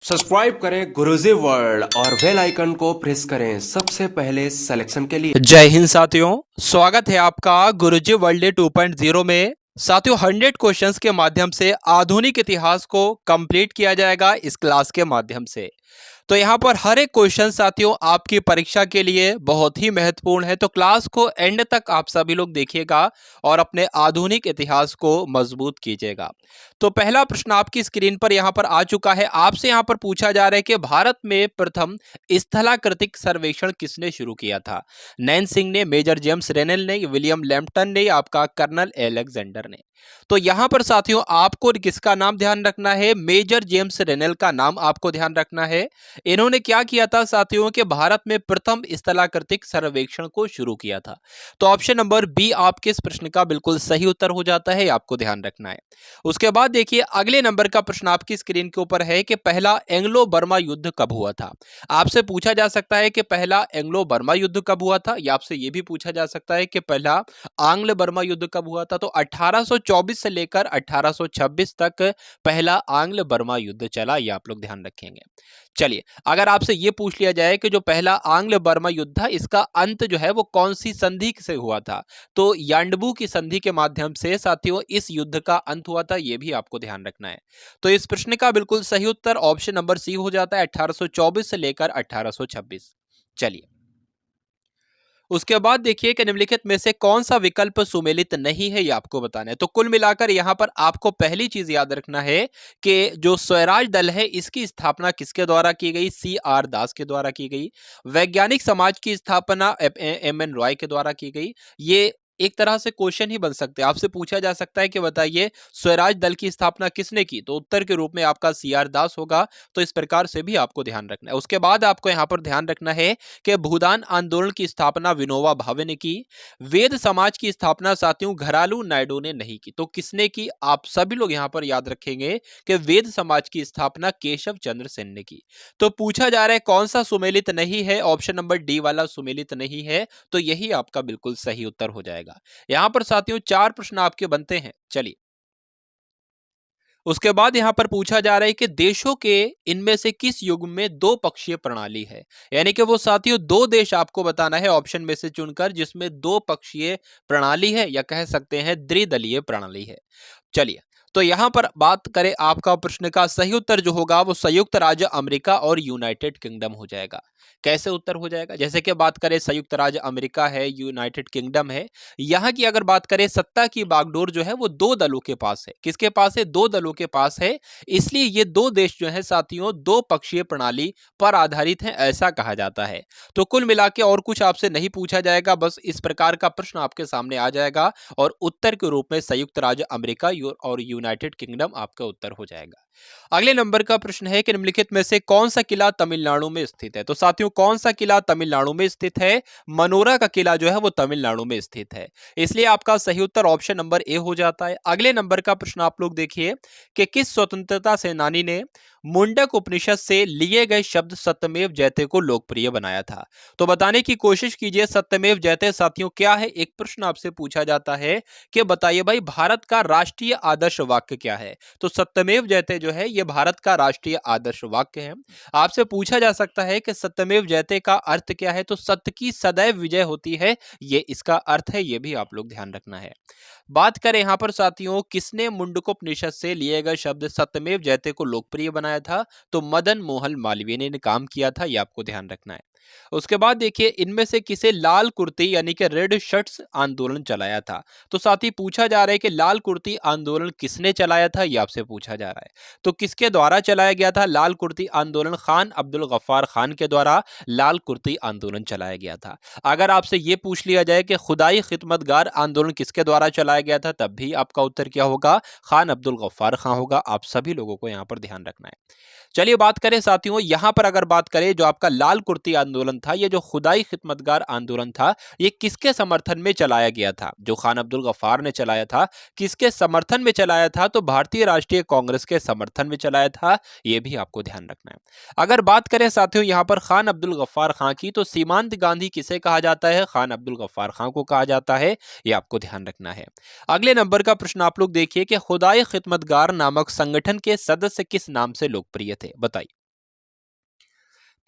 Subscribe करें गुरुजी world और bell icon को प्रेस करें सबसे पहले सिलेक्शन के लिए। जय हिंद साथियों, स्वागत है आपका गुरुजी वर्ल्ड 2.0 में। साथियों 100 क्वेश्चंस के माध्यम से आधुनिक इतिहास को कंप्लीट किया जाएगा इस क्लास के माध्यम से। तो यहाँ पर हर एक क्वेश्चन साथियों आपकी परीक्षा के लिए बहुत ही महत्वपूर्ण है, तो क्लास को एंड तक आप सभी लोग देखिएगा और अपने आधुनिक इतिहास को मजबूत कीजिएगा। तो पहला प्रश्न आपकी स्क्रीन पर यहाँ पर आ चुका है। आपसे यहाँ पर पूछा जा रहा है कि भारत में प्रथम स्थलाकृतिक सर्वेक्षण किसने शुरू किया था? नैन सिंह ने, मेजर जेम्स रेनेल ने, विलियम लैम्पटन ने, आपका कर्नल एलेक्जेंडर ने। तो यहां पर साथियों आपको किसका नाम ध्यान रखना है? मेजर जेम्स रेनेल का नाम आपको ध्यान रखना है। इन्होंने क्या किया था साथियों के भारत में प्रथम स्थलाकृतिक सर्वेक्षण को शुरू किया था। तो ऑप्शन नंबर बी आपके इस प्रश्न का बिल्कुल सही उत्तर हो जाता है, आपको ध्यान रखना है। उसके बाद देखिए अगले नंबर का प्रश्न आपकी स्क्रीन के ऊपर है कि पहला एंग्लो बर्मा युद्ध कब हुआ था? आपसे पूछा जा सकता है कि पहला एंग्लो बर्मा युद्ध कब हुआ था, या आपसे यह भी पूछा जा सकता है कि पहला आंग्ल बर्मा युद्ध कब हुआ था। तो 1824 से लेकर 1826 तक पहला आंग्ल बर्मा युद्ध चला, ये आप लोग ध्यान रखेंगे। चलिए अगर आपसे यह पूछ लिया जाए कि जो पहला आंग्ल बर्मा युद्ध था इसका अंत जो है वो कौन सी संधि से हुआ था, तो यान्डबू की संधि के माध्यम से साथियों इस युद्ध का अंत हुआ था, यह भी आपको ध्यान रखना है। तो इस प्रश्न का बिल्कुल सही उत्तर ऑप्शन नंबर सी हो जाता है, 1824 से लेकर 1826। चलिए उसके बाद देखिए कि निम्नलिखित में से कौन सा विकल्प सुमेलित नहीं है, ये आपको बताना है। तो कुल मिलाकर यहां पर आपको पहली चीज याद रखना है कि जो स्वराज दल है इसकी स्थापना किसके द्वारा की गई? CR दास के द्वारा की गई। वैज्ञानिक समाज की स्थापना MN रॉय के द्वारा की गई। ये एक तरह से क्वेश्चन ही बन सकते हैं, आपसे पूछा जा सकता है कि बताइए स्वराज दल की स्थापना किसने की, तो उत्तर के रूप में आपका CR दास होगा। तो इस प्रकार से भी आपको ध्यान रखना है। उसके बाद आपको यहां पर ध्यान रखना है कि भूदान आंदोलन की स्थापना विनोबा भावे ने की। वेद समाज की स्थापना साथियों घरालू नायडू ने नहीं की। तो किसने की? आप सभी लोग यहां पर याद रखेंगे कि वेद समाज की स्थापना केशव चंद्र सेन ने की। तो पूछा जा रहा है कौन सा सुमेलित नहीं है? ऑप्शन नंबर डी वाला सुमेलित नहीं है, तो यही आपका बिल्कुल सही उत्तर हो जाएगा। यहां पर साथियों 4 प्रश्न आपके बनते हैं। चलिए उसके बाद यहां पर पूछा जा रहा है कि देशों के इनमें से किस युग में दो पक्षीय प्रणाली है? यानी कि वो साथियों दो देश आपको बताना है ऑप्शन में से चुनकर जिसमें दो पक्षीय प्रणाली है, या कह सकते हैं द्विदलीय प्रणाली है। चलिए तो यहां पर बात करें आपका प्रश्न का सही उत्तर जो होगा वो संयुक्त राज्य अमेरिका और यूनाइटेड किंगडम हो जाएगा। कैसे उत्तर हो जाएगा? जैसे कि बात करें संयुक्त राज्य अमेरिका है, यूनाइटेड किंगडम है, यहां की अगर बात करें सत्ता की बागडोर जो है वो दो दलों के पास है। किसके पास है? दो दलों के पास है। इसलिए ये दो देश जो है साथियों दो पक्षीय प्रणाली पर आधारित हैं, ऐसा कहा जाता है। तो कुल मिला के और कुछ आपसे नहीं पूछा जाएगा, बस इस प्रकार का प्रश्न आपके सामने आ जाएगा और उत्तर के रूप में संयुक्त राज्य अमेरिका और यूनाइटेड किंगडम आपका उत्तर हो जाएगा। अगले नंबर का प्रश्न है कि निम्नलिखित में से कौन सा किला तमिलनाडु में स्थित है? तो साथियों कौन सा किला तमिलनाडु में स्थित है? मनोरा का किला जो है वो तमिलनाडु में स्थित है। इसलिए आपका सही उत्तर ऑप्शन नंबर ए हो जाता है। अगले नंबर का प्रश्न आप लोग देखिए कि किस स्वतंत्रता सेनानी ने मुंडक उपनिषद से लिए गए शब्द सत्यमेव जयते को लोकप्रिय बनाया था? तो बताने की कोशिश कीजिए सत्यमेव जयते साथियों क्या है। एक प्रश्न आपसे पूछा जाता है कि बताइए भाई भारत का राष्ट्रीय आदर्श वाक्य क्या है? तो सत्यमेव जयते जो है यह भारत का राष्ट्रीय आदर्श वाक्य है। आपसे पूछा जा सकता है कि सत्यमेव जयते का अर्थ क्या है? तो सत्य की सदैव विजय होती है, ये इसका अर्थ है, ये भी आप लोग ध्यान रखना है। बात करें यहां पर साथियों किसने मुंडकोपनिषद से लिए गए शब्द सत्यमेव जयते को लोकप्रिय बनाया था? तो मदन मोहन मालवीय ने काम किया था, यह आपको ध्यान रखना है। उसके बाद देखिए इनमें से किसे लाल कुर्ती यानी कि रेड शर्ट्स आंदोलन चलाया था? तो साथ ही पूछा जा रहा है कि लाल कुर्ती आंदोलन किसने चलाया था, यह आपसे पूछा जा रहा है। तो किसके द्वारा चलाया गया था लाल कुर्ती आंदोलन? खान अब्दुल गफ्फार खान के द्वारा लाल कुर्ती आंदोलन चलाया गया था। अगर आपसे यह पूछ लिया जाए कि खुदाई खिदमतगार आंदोलन किसके द्वारा चलाया गया था, तब भी आपका उत्तर क्या होगा? खान अब्दुल गफ्फार खान होगा। आप सभी लोगों को यहां पर ध्यान रखना है। चलिए बात करें साथियों यहां पर अगर बात करें जो आपका लाल कुर्ती आंदोलन था, ये जो खुदाई खिदमतगार आंदोलन था, ये किसके समर्थन में चलाया गया था? जो खान अब्दुल गफ्फार ने चलाया था, किसके समर्थन में चलाया था? तो भारतीय राष्ट्रीय कांग्रेस के समर्थन में चलाया था, ये भी आपको ध्यान रखना है। अगर बात करें साथियों यहां पर खान अब्दुल गफ्फार खान की, तो सीमांत गांधी किसे कहा जाता है? खान अब्दुल गफ्फार खान को कहा जाता है, ये आपको ध्यान रखना है। अगले नंबर का प्रश्न आप लोग देखिए कि खुदाई खिदमतगार नामक संगठन के सदस्य किस नाम से लोकप्रिय थे? बताइए।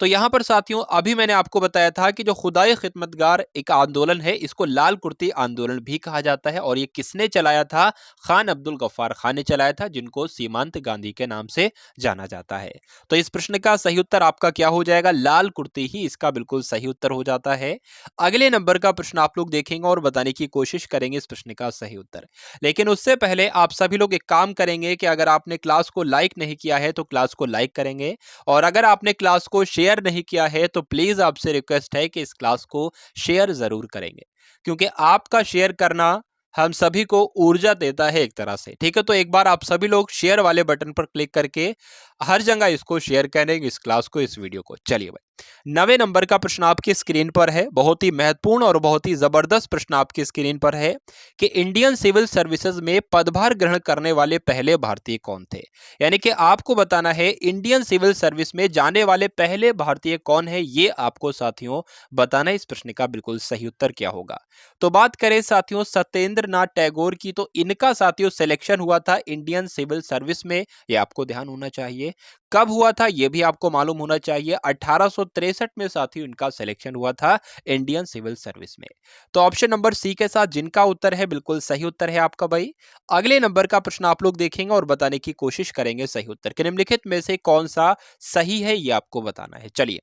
तो यहाँ पर साथियों अभी मैंने आपको बताया था कि जो खुदाई खिदमतगार एक आंदोलन है, इसको लाल कुर्ती आंदोलन भी कहा जाता है और ये किसने चलाया था? खान अब्दुल गफ्फार खान ने चलाया था, जिनको सीमांत गांधी के नाम से जाना जाता है। तो इस प्रश्न का सही उत्तर आपका क्या हो जाएगा? लाल कुर्ती ही इसका बिल्कुल सही उत्तर हो जाता है। अगले नंबर का प्रश्न आप लोग देखेंगे और बताने की कोशिश करेंगे इस प्रश्न का सही उत्तर। लेकिन उससे पहले आप सभी लोग एक काम करेंगे कि अगर आपने क्लास को लाइक नहीं किया है तो क्लास को लाइक करेंगे, और अगर आपने क्लास को शेयर नहीं किया है तो प्लीज आपसे रिक्वेस्ट है कि इस क्लास को शेयर जरूर करेंगे, क्योंकि आपका शेयर करना हम सभी को ऊर्जा देता है एक तरह से। ठीक है, तो एक बार आप सभी लोग शेयर वाले बटन पर क्लिक करके हर जगह इसको शेयर करेंगे, इस क्लास को, इस वीडियो को। चलिए भाई, 9वें नंबर का प्रश्न आपकी स्क्रीन पर है। बहुत ही महत्वपूर्ण और बहुत ही जबरदस्त प्रश्न आपकी स्क्रीन पर है कि इंडियन सिविल सर्विसेज में पदभार ग्रहण करने वाले पहले भारतीय कौन थे? यानी कि आपको बताना है इंडियन सिविल सर्विस में जाने वाले पहले भारतीय कौन है, ये आपको साथियों बताना है। इस प्रश्न का बिल्कुल सही उत्तर क्या होगा? तो बात करें साथियों सत्येंद्र नाथ टैगोर की, तो इनका साथियों सिलेक्शन हुआ था इंडियन सिविल सर्विस में, ये आपको ध्यान होना चाहिए। कब हुआ था ये भी आपको मालूम होना चाहिए। 1863 में साथियों इनका सिलेक्शन हुआ था इंडियन सिविल सर्विस में। तो ऑप्शन नंबर सी के साथ जिनका उत्तर है बिल्कुल सही उत्तर है आपका भाई। अगले नंबर का प्रश्न आप लोग देखेंगे और बताने की कोशिश करेंगे सही उत्तर कि निम्नलिखित में से कौन सा सही है, ये आपको बताना है। चलिए,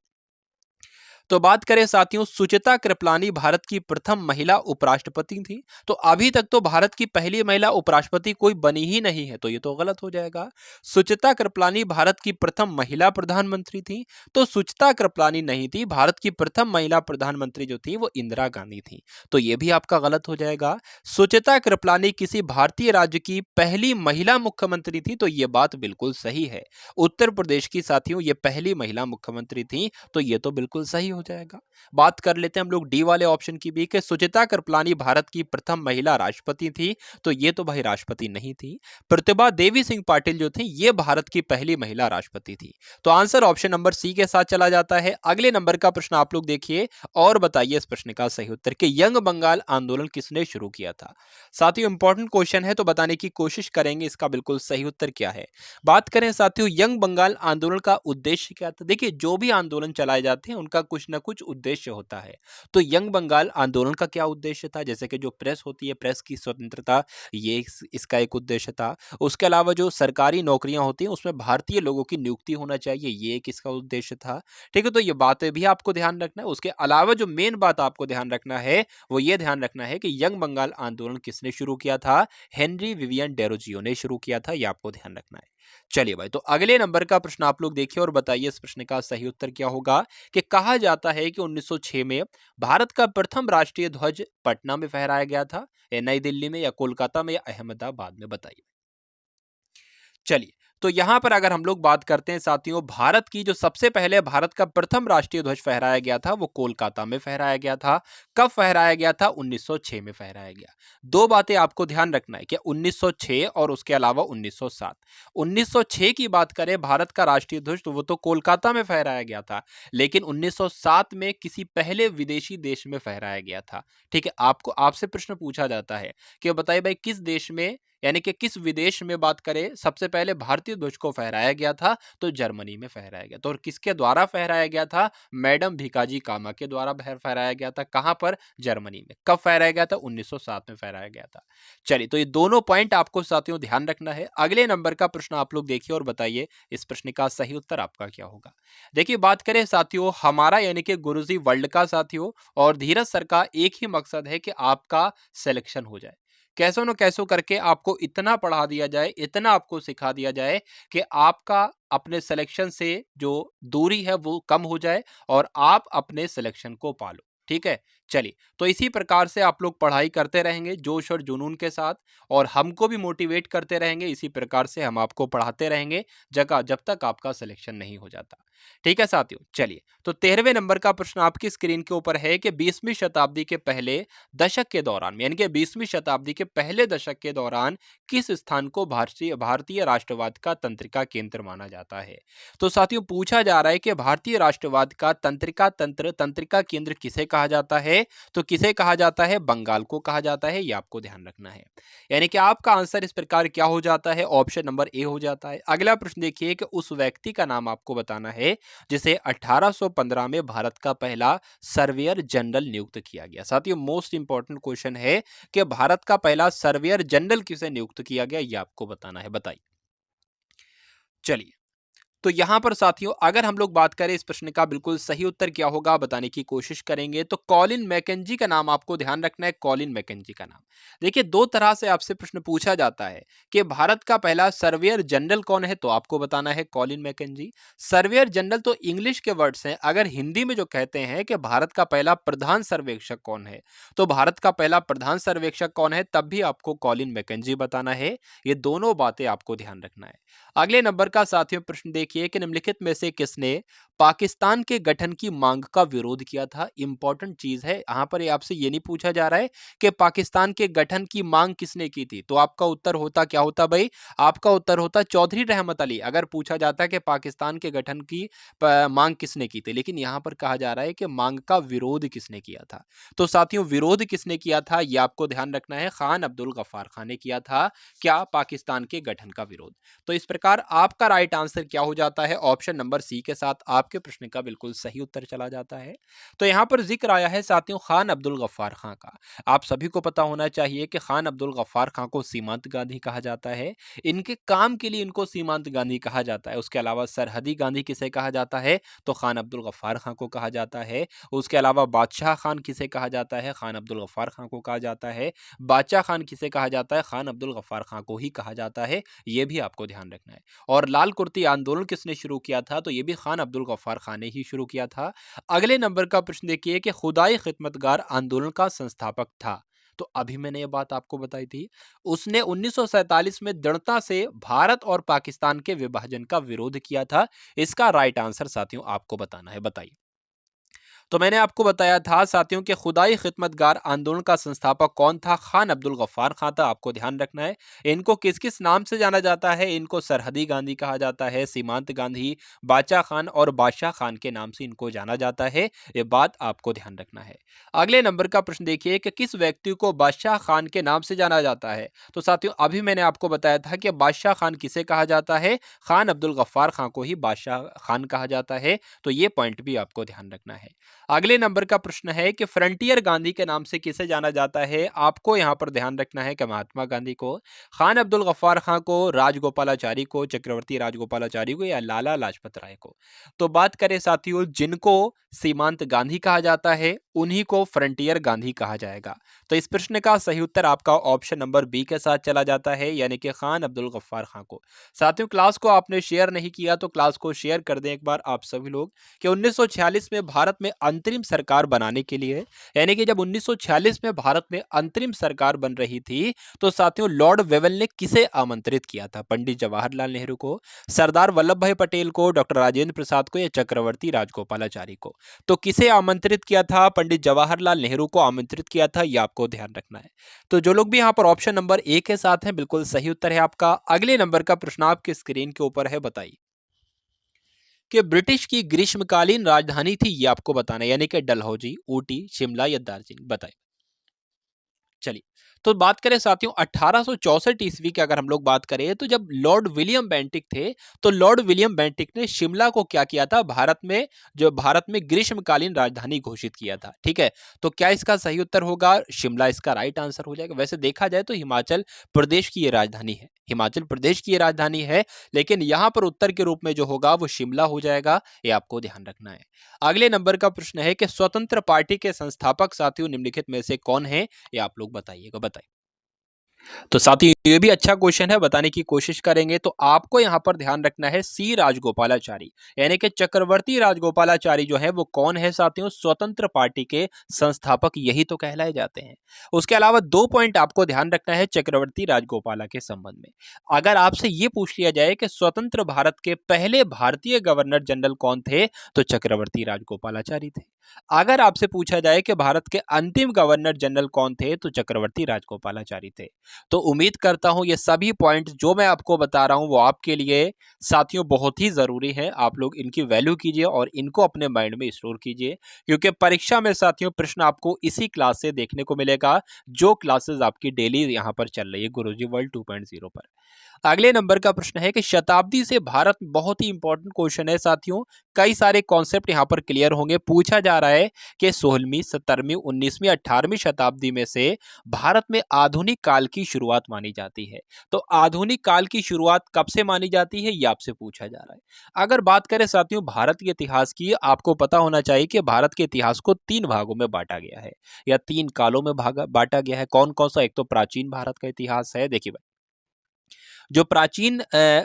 तो बात करें साथियों सुचिता कृपलानी भारत की प्रथम महिला उपराष्ट्रपति थी। तो अभी तक तो भारत की पहली महिला उपराष्ट्रपति कोई बनी ही नहीं है, तो ये तो गलत हो जाएगा। सुचिता कृपलानी भारत की प्रथम महिला प्रधानमंत्री थी, तो सुचिता कृपलानी नहीं थी। भारत की प्रथम महिला प्रधानमंत्री जो थी वो इंदिरा गांधी थी, तो ये भी आपका गलत हो जाएगा। सुचिता कृपलानी किसी भारतीय राज्य की पहली महिला मुख्यमंत्री थी, तो ये बात बिल्कुल सही है। उत्तर प्रदेश की साथियों ये पहली महिला मुख्यमंत्री थी, तो ये तो बिल्कुल सही हो जाएगा। बात कर लेते हैं हम लोग डी वाले ऑप्शन की भी कि सुचिता कृपलानी भारत की प्रथम महिला राष्ट्रपति थी, तो ये तो भाई राष्ट्रपति नहीं थी। प्रतिभा देवी सिंह पाटिल जो थी ये भारत की पहली महिला राष्ट्रपति थी। तो आंसर ऑप्शन नंबर सी के साथ चला जाता है। अगले नंबर का प्रश्न आप लोग देखिए और बताइए इस प्रश्न का सही उत्तर कि यंग बंगाल आंदोलन किसने शुरू किया था? साथियों इंपॉर्टेंट क्वेश्चन है, तो बताने की कोशिश करेंगे इसका बिल्कुल सही उत्तर क्या है। बात करें साथियों यंग बंगाल आंदोलन का उद्देश्य क्या था? देखिए, जो भी आंदोलन चलाए जाते हैं उनका कुछ ना कुछ उद्देश्य होता है। तो यंग बंगाल आंदोलन का क्या उद्देश्य था? जैसे कि जो प्रेस होती है, प्रेस की स्वतंत्रता, ये इसका एक उद्देश्य था। उसके अलावा जो सरकारी नौकरियां होती हैं उसमें भारतीय लोगों की नियुक्ति होना चाहिए, ये एक इसका उद्देश्य था। ठीक है, तो ये बातें भी आपको ध्यान रखना है। उसके अलावा जो मेन बात आपको ध्यान रखना है वो ये ध्यान रखना है कि यंग बंगाल आंदोलन किसने शुरू किया था? हेनरी विवियन डेरोजियो ने शुरू किया था, ये आपको ध्यान रखना है। चलिए भाई, तो अगले नंबर का प्रश्न आप लोग देखिए और बताइए इस प्रश्न का सही उत्तर क्या होगा कि कहा जाता है कि 1906 में भारत का प्रथम राष्ट्रीय ध्वज पटना में फहराया गया था, या नई दिल्ली में, या कोलकाता में, या अहमदाबाद में, बताइए। चलिए, तो यहां पर अगर हम लोग बात करते हैं साथियों भारत की, जो सबसे पहले भारत का प्रथम राष्ट्रीय ध्वज फहराया गया था वो कोलकाता में फहराया गया था। कब फहराया गया था? 1906 में फहराया गया। दो बातें आपको ध्यान रखना है कि 1906 और उसके अलावा 1907। 1906 की बात करें भारत का राष्ट्रीय ध्वज, तो वो तो कोलकाता में फहराया गया था, लेकिन 1907 में किसी पहले विदेशी देश में फहराया गया था। ठीक है, आपको आपसे प्रश्न पूछा जाता है कि बताइए भाई किस देश में, यानी कि किस विदेश में बात करें सबसे पहले भारतीय ध्वज को फहराया गया था? तो जर्मनी में फहराया गया था। और किसके द्वारा फहराया गया था? मैडम भीकाजी कामा के द्वारा फहराया गया था। कहां पर? जर्मनी में। कब फहराया गया था? 1907 में फहराया गया था। चलिए, तो ये दोनों पॉइंट आपको साथियों ध्यान रखना है। अगले नंबर का प्रश्न आप लोग देखिए और बताइए इस प्रश्न का सही उत्तर आपका क्या होगा। देखिए, बात करें साथियों हमारा यानी कि गुरुजी वर्ल्ड का साथियों और धीरज सर का एक ही मकसद है कि आपका सिलेक्शन हो जाए। कैसों न कैसों करके आपको इतना पढ़ा दिया जाए, इतना आपको सिखा दिया जाए कि आपका अपने सिलेक्शन से जो दूरी है वो कम हो जाए और आप अपने सिलेक्शन को पालो। ठीक है, चलिए, तो इसी प्रकार से आप लोग पढ़ाई करते रहेंगे जोश और जुनून के साथ, और हमको भी मोटिवेट करते रहेंगे। इसी प्रकार से हम आपको पढ़ाते रहेंगे जगह जब तक आपका सिलेक्शन नहीं हो जाता। ठीक है साथियों, चलिए, तो 13वें नंबर का प्रश्न आपकी स्क्रीन के ऊपर है कि 20वीं शताब्दी के पहले दशक के दौरान, यानी कि 20वीं शताब्दी के पहले दशक के दौरान किस स्थान को भारतीय भारतीय राष्ट्रवाद का तंत्रिका केंद्र माना जाता है? तो साथियों पूछा जा रहा है कि भारतीय राष्ट्रवाद का तंत्रिका केंद्र किसे कहा कहा जाता है, तो किसे कहा जाता है? बंगाल को कहा जाता है। ये आपको ध्यान रखना है। यानी कि आपका आंसर इस प्रकार क्या हो जाता है? ऑप्शन नंबर ए हो जाता है। अगला प्रश्न देखिए कि उस व्यक्ति का नाम आपको बताना है जिसे 1815 में भारत का पहला सर्वेयर जनरल नियुक्त किया गया। साथियों, मोस्ट इंपॉर्टेंट क्वेश्चन है कि भारत का पहला सर्वेयर जनरल किसे नियुक्त किया गया, ये आपको बताना है। बताइए। चलिए, तो यहां पर साथियों अगर हम लोग बात करें इस प्रश्न का बिल्कुल सही उत्तर क्या होगा बताने की कोशिश करेंगे, तो कॉलिन मैकेंजी का नाम आपको ध्यान रखना है। कॉलिन मैकेंजी का नाम। देखिए, दो तरह से आपसे प्रश्न पूछा जाता है कि भारत का पहला सर्वेयर जनरल कौन है, तो आपको बताना है कॉलिन मैकेंजी। सर्वेयर जनरल तो इंग्लिश के वर्ड्स हैं। अगर हिंदी में जो कहते हैं कि भारत का पहला प्रधान सर्वेक्षक कौन है, तो भारत का पहला प्रधान सर्वेक्षक कौन है, तब भी आपको कॉलिन मैकेंजी बताना है। ये दोनों बातें आपको ध्यान रखना है। अगले नंबर का साथियों प्रश्न देखिए कि निम्नलिखित में से किसने पाकिस्तान के गठन की मांग का विरोध किया था। इंपॉर्टेंट चीज है यहां पर, आपसे ये नहीं पूछा जा रहा है कि पाकिस्तान के गठन की मांग किसने की थी, तो आपका उत्तर होता क्या होता भाई? आपका उत्तर होता चौधरी रहमत अली। अगर पूछा जाता है कि पाकिस्तान के गठन की मांग किसने की थी, लेकिन यहां पर कहा जा रहा है कि मांग का विरोध किसने किया था। तो साथियों, विरोध किसने किया था ये आपको ध्यान रखना है। खान अब्दुल गफ्फार खान ने किया था क्या? पाकिस्तान के गठन का विरोध। तो इस प्रकार आपका राइट आंसर क्या हो जाता है? ऑप्शन नंबर सी के साथ आपके प्रश्न का बिल्कुल सही उत्तर चला जाता है। तो यहां पर जिक्र आया है साथियों खान अब्दुल गफ्फार खां का। आप सभी को पता होना चाहिए कि खान अब्दुल गफ्फार खां को सीमांत गांधी कहा जाता है। इनके काम के लिए इनको सीमांत गांधी कहा जाता है। उसके अलावा सरहदी गांधी किसे कहा जाता है, तो खान अब्दुल गफ्फार खां को कहा जाता है। उसके अलावा बादशाह खान किसे कहा जाता है? खान अब्दुल गफ्फार खां को कहा जाता है। बादशाह खान किसे कहा जाता है? खान अब्दुल गफ्फार खां को ही कहा जाता है। यह भी आपको ध्यान रखना है। और लाल कुर्ती आंदोलन किसने शुरू किया था, तो यह भी खान अब्दुल गफ्फार खान ने ही शुरू किया था। अगले नंबर का प्रश्न देखिए कि खुदाई खिदमतगार आंदोलन का संस्थापक था, तो अभी मैंने ये बात आपको बताई थी। उसने 1947 में दृढ़ता से भारत और पाकिस्तान के विभाजन का विरोध किया था। इसका राइट आंसर साथियों आपको बताना है। बताइए। तो मैंने आपको बताया था साथियों के खुदाई खिदमतगार आंदोलन का संस्थापक कौन था? खान अब्दुल गफ्फार खां था। आपको ध्यान रखना है। इनको किस किस नाम से जाना जाता है? इनको सरहदी गांधी कहा जाता है, सीमांत गांधी, बादशाह खान और बादशाह खान के नाम से इनको जाना जाता है। ये बात आपको ध्यान रखना है। अगले नंबर का प्रश्न देखिए कि किस व्यक्ति को बादशाह खान के नाम से जाना जाता है। तो साथियों अभी मैंने आपको बताया था कि बादशाह खान किसे कहा जाता है? खान अब्दुल गफ्फार खां को ही बादशाह खान कहा जाता है। तो ये पॉइंट भी आपको ध्यान रखना है। अगले नंबर का प्रश्न है कि फ्रंटियर गांधी के नाम से किसे जाना जाता है? आपको यहां पर ध्यान रखना है कि महात्मा गांधी को, खान अब्दुल गफ्फार खां को, राजगोपालाचारी को, चक्रवर्ती राजगोपालाचारी को, या लाला लाजपत राय को। तो बात करें साथियों जिनको सीमांत गांधी कहा जाता है उन्हीं को फ्रंटियर गांधी कहा जाएगा। तो इस प्रश्न का सही उत्तर आपका ऑप्शन नंबर बी के साथ चला जाता है, यानी कि खान अब्दुल गफ्फार खां को। साथियों क्लास को आपने शेयर नहीं किया तो क्लास को शेयर कर दें एक बार आप सभी लोग, कि 1946 में भारत में अंतरिम सरकार बनाने के लिए, यानी कि जब 1946 में भारत में अंतरिम सरकार बन रही थी, तो साथियों लॉर्ड वेवेल ने किसे आमंत्रित किया था? पंडित जवाहरलाल नेहरू को, सरदार वल्लभ भाई पटेल को, डॉक्टर राजेंद्र प्रसाद को, या चक्रवर्ती राजगोपालाचारी को। तो किसे आमंत्रित किया था? पंडित जवाहरलाल नेहरू को आमंत्रित किया था। यह आपको ध्यान रखना है। तो जो लोग भी यहां पर ऑप्शन नंबर ए के साथ हैं बिल्कुल सही उत्तर है आपका। अगले नंबर का प्रश्न आपकी स्क्रीन के ऊपर है। बताइए कि ब्रिटिश की ग्रीष्मकालीन राजधानी थी, ये आपको बताना है, यानी कि डलहौजी, ऊटी, शिमला या दार्जिलिंग। बताइए। चलिए, तो बात करें साथियों 1864 ईस्वी की, अगर हम लोग बात करें तो जब लॉर्ड विलियम बेंटिक थे, तो लॉर्ड विलियम बेंटिक ने शिमला को क्या किया था? भारत में ग्रीष्मकालीन राजधानी घोषित किया था। ठीक है, तो क्या इसका सही उत्तर होगा? शिमला इसका राइट आंसर हो जाएगा। वैसे देखा जाए तो हिमाचल प्रदेश की ये राजधानी है, हिमाचल प्रदेश की ये राजधानी है, लेकिन यहां पर उत्तर के रूप में जो होगा वो शिमला हो जाएगा। ये आपको ध्यान रखना है। अगले नंबर का प्रश्न है कि स्वतंत्र पार्टी के संस्थापक साथियों निम्नलिखित में से कौन है? ये आप लोग बताइएगा। बताइए। तो साथियों ये भी अच्छा क्वेश्चन है, बताने की कोशिश करेंगे। तो आपको यहां पर ध्यान रखना है सी राजगोपालाचारी, यानी कि चक्रवर्ती राजगोपालाचारी जो है वो कौन है साथियों? स्वतंत्र पार्टी के संस्थापक यही तो कहलाए जाते हैं। उसके अलावा दो पॉइंट आपको ध्यान रखना है चक्रवर्ती राजगोपाला के संबंध में। अगर आपसे ये पूछ लिया जाए कि स्वतंत्र भारत के पहले भारतीय गवर्नर जनरल कौन थे, तो चक्रवर्ती राजगोपालाचारी थे। अगर आपसे पूछा जाए कि भारत के अंतिम गवर्नर जनरल कौन थे, तो चक्रवर्ती राजगोपालाचारी थे। तो उम्मीद करता हूं ये सभी पॉइंट जो मैं आपको बता रहा हूं वो आपके लिए साथियों बहुत ही जरूरी है। आप लोग इनकी वैल्यू कीजिए और इनको अपने माइंड में स्टोर कीजिए, क्योंकि परीक्षा में साथियों प्रश्न आपको इसी क्लास से देखने को मिलेगा, जो क्लासेस आपकी डेली यहाँ पर चल रही है गुरुजी वर्ल्ड 2.0 पर। अगले नंबर का प्रश्न है कि शताब्दी से भारत, बहुत ही इंपॉर्टेंट क्वेश्चन है साथियों। कई सारे कॉन्सेप्ट यहाँ पर क्लियर होंगे। पूछा जा रहा है कि 16वीं, 17वीं, 19वीं, 18वीं शताब्दी में से भारत में आधुनिक काल की शुरुआत मानी जाती है। तो आधुनिक काल की शुरुआत कब से मानी जाती है, ये आपसे पूछा जा रहा है। अगर बात करें साथियों भारत के इतिहास की, आपको पता होना चाहिए कि भारत के इतिहास को 3 भागों में बांटा गया है, या 3 कालों में बांटा गया है। कौन कौन सा? एक तो प्राचीन भारत का इतिहास है। देखिए जो प्राचीन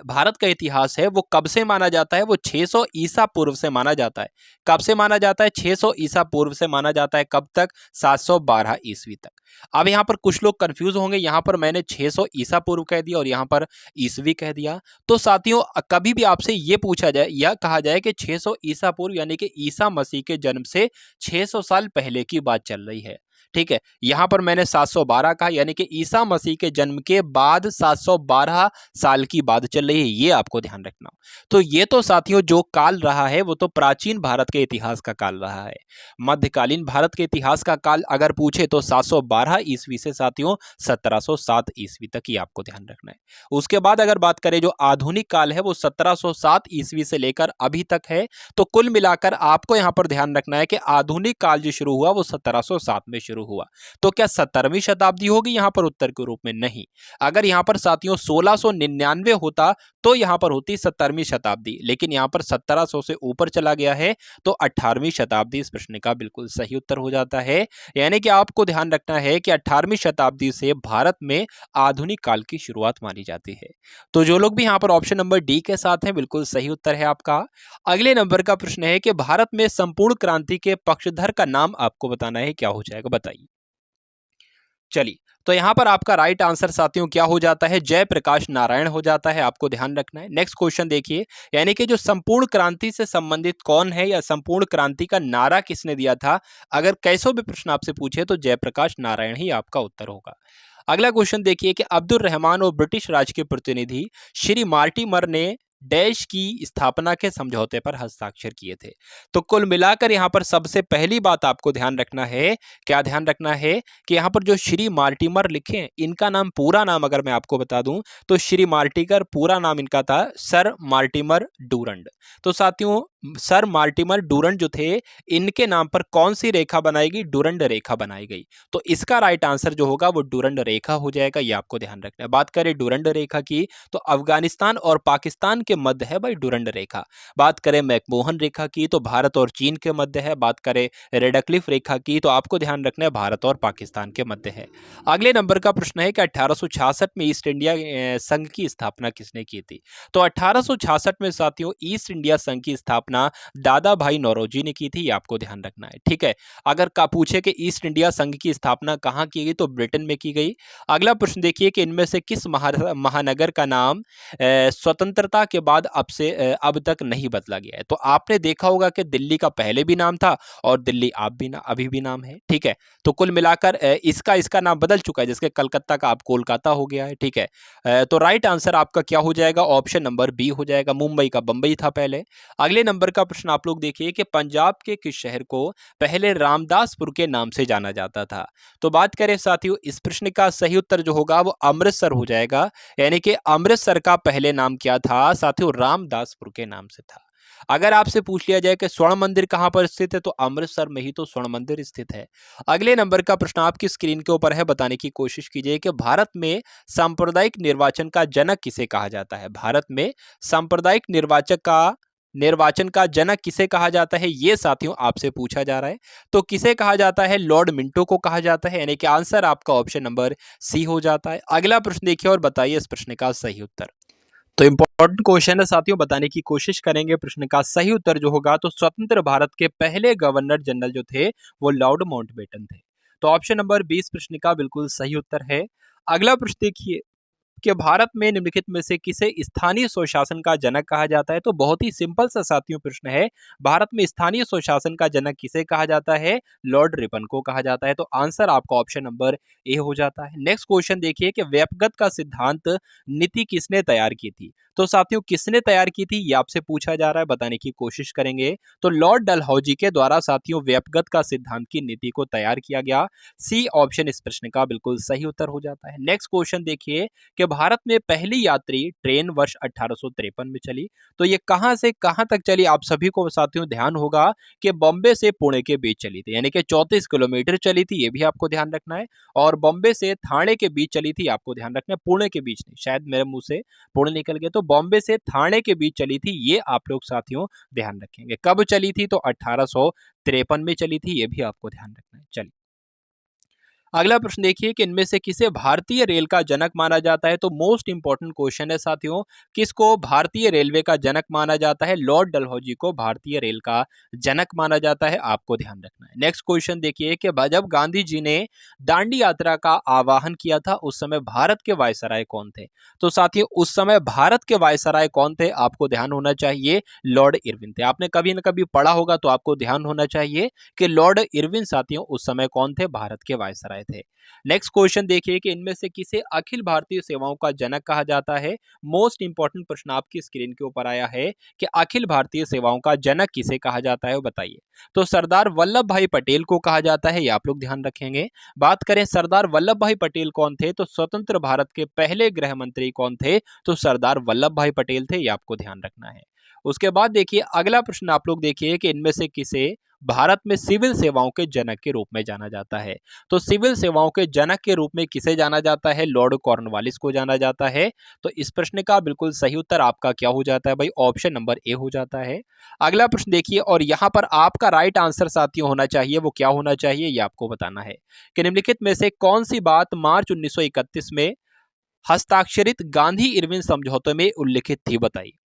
भारत का इतिहास है वो कब से माना जाता है? वो 600 ईसा पूर्व से माना जाता है। कब से माना जाता है? 600 ईसा पूर्व से माना जाता है। कब तक? 712 ईस्वी तक। अब यहाँ पर कुछ लोग कंफ्यूज होंगे, यहाँ पर मैंने 600 ईसा पूर्व कह दिया और यहाँ पर ईस्वी कह दिया। तो साथियों कभी भी आपसे ये पूछा जाए या कहा जाए कि 600 ईसा पूर्व यानी कि ईसा मसीह के जन्म से 600 साल पहले की बात चल रही है, ठीक है। यहां पर मैंने 712 कहा, यानी कि ईसा मसीह के जन्म के बाद 712 साल की बात चल रही है, ये आपको ध्यान रखना। तो ये तो साथियों जो काल रहा है वो तो प्राचीन भारत के इतिहास का काल रहा है। मध्यकालीन भारत के इतिहास का काल अगर पूछे तो 712 ईस्वी से साथियों 1707 ईस्वी तक ही आपको ध्यान रखना है। उसके बाद अगर बात करें जो आधुनिक काल है वो 1707 ईस्वी से लेकर अभी तक है। तो कुल मिलाकर आपको यहां पर ध्यान रखना है कि आधुनिक काल जो शुरू हुआ वो 1707 में शुरू हुआ। तो क्या 17वीं शताब्दी होगी यहां पर? उत्तर के रूप में नहीं। अगर यहां पर साथियों 1699 होता तो यहां पर होती 17वीं शताब्दी, लेकिन यहां पर 1700 से ऊपर चला गया है तो 18वीं शताब्दी इस प्रश्न का बिल्कुल सही उत्तर हो जाता है। यानी कि आपको ध्यान रखना है कि 18वीं शताब्दी से भारत में आधुनिक काल की शुरुआत मानी जाती है। तो जो लोग भी यहां पर ऑप्शन नंबर डी के साथ हैं, बिल्कुल सही उत्तर है आपका। अगले नंबर का प्रश्न है कि भारत में संपूर्ण क्रांति के पक्षधर का नाम आपको बताना है, क्या हो जाएगा बताइए। चलिए, तो यहां पर आपका राइट आंसर साथियों क्या हो जाता है? जयप्रकाश नारायण हो जाता है। आपको ध्यान रखना है। नेक्स्ट क्वेश्चन देखिए, यानी कि जो संपूर्ण क्रांति से संबंधित कौन है या संपूर्ण क्रांति का नारा किसने दिया था? अगर कैसो भी प्रश्न आपसे पूछे तो जयप्रकाश नारायण ही आपका उत्तर होगा। अगला क्वेश्चन देखिए कि अब्दुल रहमान और ब्रिटिश राज के प्रतिनिधि श्री मार्टिमर ने डैश की स्थापना के समझौते पर हस्ताक्षर किए थे। तो कुल मिलाकर यहां पर सबसे पहली बात आपको ध्यान रखना है, क्या ध्यान रखना है कि यहां पर जो श्री मार्टिमर लिखे हैं, इनका नाम, पूरा नाम अगर मैं आपको बता दूं तो श्री मार्टिकर, पूरा नाम इनका था सर मार्टिमर डूरंड। तो साथियों सर मार्टिमर डूरंड जो थे, इनके नाम पर कौन सी रेखा बनाई गई? डूरंड रेखा बनाई गई। तो इसका राइट आंसर जो होगा वो डूरंड रेखा हो जाएगा, ये आपको ध्यान रखना है। बात करें डूरंड रेखा की तो अफगानिस्तान और पाकिस्तान के मध्य है भाई डूरंड रेखा। बात करें मैकमोहन रेखा की तो भारत और चीन के मध्य है। बात करें रेडक्लिफ रेखा की तो आपको ध्यान रखना है भारत और पाकिस्तान के मध्य है। अगले नंबर का प्रश्न है कि 1866 में ईस्ट इंडिया संघ की स्थापना किसने की थी? तो 1866 में साथियों ईस्ट इंडिया संघ की स्थापना दादा भाई नौरोजी ने की थी, ये आपको ध्यान रखना है, ठीक है। अगर का पूछे कि ईस्ट इंडिया संघ की स्थापना कहाँ की गई तो ब्रिटेन में की गई। अगला प्रश्न देखिए कि इनमें से किस महानगर का नाम स्वतंत्रता के बाद अब तक नहीं बदला गया है? तो आपने देखा होगा कि दिल्ली का पहले भी नाम था और दिल्ली अभी भी नाम है, ठीक है। तो कुल मिलाकर इसका नाम बदल चुका है, जिसके कलकत्ता का अब कोलकाता हो गया है, ठीक है। तो राइट आंसर आपका क्या हो जाएगा? ऑप्शन नंबर बी हो जाएगा। मुंबई का बंबई था पहले। अगले नंबर का प्रश्न आप लोग देखिए कि पंजाब के किस शहर को पहले रामदासपुर के नाम से जाना जाता था? तो बात करें साथियों इस प्रश्न का सही उत्तर जो होगा वो अमृतसर हो जाएगा। यानी कि अमृतसर का पहले नाम क्या था साथियों? रामदासपुर के नाम से था। अगर आपसे पूछ लिया जाए कि स्वर्ण मंदिर कहां पर स्थित है तो अमृतसर में ही तो स्वर्ण मंदिर स्थित है। अगले नंबर का प्रश्न आपकी स्क्रीन के ऊपर है, बताने की कोशिश कीजिए कि भारत में सांप्रदायिक निर्वाचन का जनक किसे कहा जाता है? भारत में सांप्रदायिक निर्वाचन का जनक किसे कहा जाता है, ये साथियों आपसे पूछा जा रहा है। तो किसे कहा जाता है? लॉर्ड मिंटो को कहा जाता है। यानी कि आंसर आपका ऑप्शन नंबर सी हो जाता है। अगला प्रश्न देखिए और बताइए इस प्रश्न का सही उत्तर। तो इंपॉर्टेंट क्वेश्चन है साथियों, बताने की कोशिश करेंगे। प्रश्न का सही उत्तर जो होगा तो स्वतंत्र भारत के पहले गवर्नर जनरल जो थे वो लॉर्ड माउंटबेटन थे। तो ऑप्शन नंबर 20 प्रश्न का बिल्कुल सही उत्तर है। अगला प्रश्न देखिए कि भारत में निम्नलिखित में से किसे स्थानीय स्वशासन का जनक कहा जाता है। तो बहुत ही सिंपल सा साथियों प्रश्न है, भारत में स्थानीय स्वशासन का जनक किसे कहा जाता है, लॉर्ड रिपन को कहा जाता है। तो आंसर आपका ऑप्शन नंबर ए हो जाता है। नेक्स्ट क्वेश्चन देखिए कि व्यक्तिगत का सिद्धांत नीति किसने तैयार की थी। तो साथियों किसने तैयार की थी ये आपसे पूछा जा रहा है, बताने की कोशिश करेंगे। तो लॉर्ड डलहौजी के द्वारा साथियों व्यक्तिगत का सिद्धांत की नीति को तैयार किया गया। सी ऑप्शन इस प्रश्न का बिल्कुल सही उत्तर हो जाता है। नेक्स्ट क्वेश्चन देखिए कि भारत में पहली यात्री ट्रेन वर्ष 1853 में चली। तो ये कहां से कहां तक चली, आप सभी को साथियों ध्यान होगा कि बॉम्बे से पुणे के बीच चली थी, यानी कि 34 किलोमीटर चली थी, ये भी आपको ध्यान रखना है। और बॉम्बे से थाने के बीच चली थी, आपको ध्यान रखना है, पुणे के बीच नहीं, शायद मेरे मुंह से पुणे निकल गया, तो बॉम्बे से थाने के बीच चली थी, ये आप लोग साथियों ध्यान रखेंगे। कब चली थी, तो 1853 में चली थी, ये भी आपको ध्यान रखना है। चलिए अगला प्रश्न देखिए कि इनमें से किसे भारतीय रेल का जनक माना जाता है। तो मोस्ट इंपॉर्टेंट क्वेश्चन है साथियों, किसको भारतीय रेलवे का जनक माना जाता है, लॉर्ड डलहौजी को भारतीय रेल का जनक माना जाता है, आपको ध्यान रखना है। नेक्स्ट क्वेश्चन देखिए कि जब गांधी जी ने दांडी यात्रा का आह्वान किया था उस समय भारत के वायसराय कौन थे। तो साथियों उस समय भारत के वायसराय कौन थे, आपको ध्यान होना चाहिए, लॉर्ड इरविन थे। आपने कभी ना कभी पढ़ा होगा तो आपको ध्यान होना चाहिए कि लॉर्ड इरविन साथियों उस समय कौन थे, भारत के वायसराय थे। नेक्स्ट क्वेश्चन देखिए कि इनमें से किसे अखिल भारतीय सेवाओं का जनक कहा जाता है। मोस्ट इंपॉर्टेंट प्रश्न आपकी स्क्रीन के ऊपर आया है कि अखिल भारतीय सेवाओं का जनक किसे कहा जाता है, वो बताइए। तो सरदार वल्लभ भाई पटेल को कहा जाता है, ये आप लोग ध्यान रखेंगे। बात करें सरदार वल्लभ भाई पटेल कौन थे, तो स्वतंत्र भारत के पहले गृह मंत्री कौन थे, तो सरदार वल्लभ भाई पटेल थे, ये आपको ध्यान रखना है। उसके बाद देखिए अगला प्रश्न आप लोग देखिए कि इनमें से किसे भारत में सिविल सेवाओं के जनक के रूप में जाना जाता है। तो सिविल सेवाओं के जनक के रूप में किसे जाना जाता है, लॉर्ड कॉर्नवालिस को जाना जाता है। तो इस प्रश्न का बिल्कुल सही उत्तर आपका क्या हो जाता है भाई, ऑप्शन नंबर ए हो जाता है। अगला प्रश्न देखिए और यहां पर आपका राइट आंसर साथियों होना चाहिए, वो क्या होना चाहिए ये आपको बताना है कि निम्नलिखित में से कौन सी बात मार्च 1931 में हस्ताक्षरित गांधी इरविन समझौते में उल्लिखित थी, बताइए।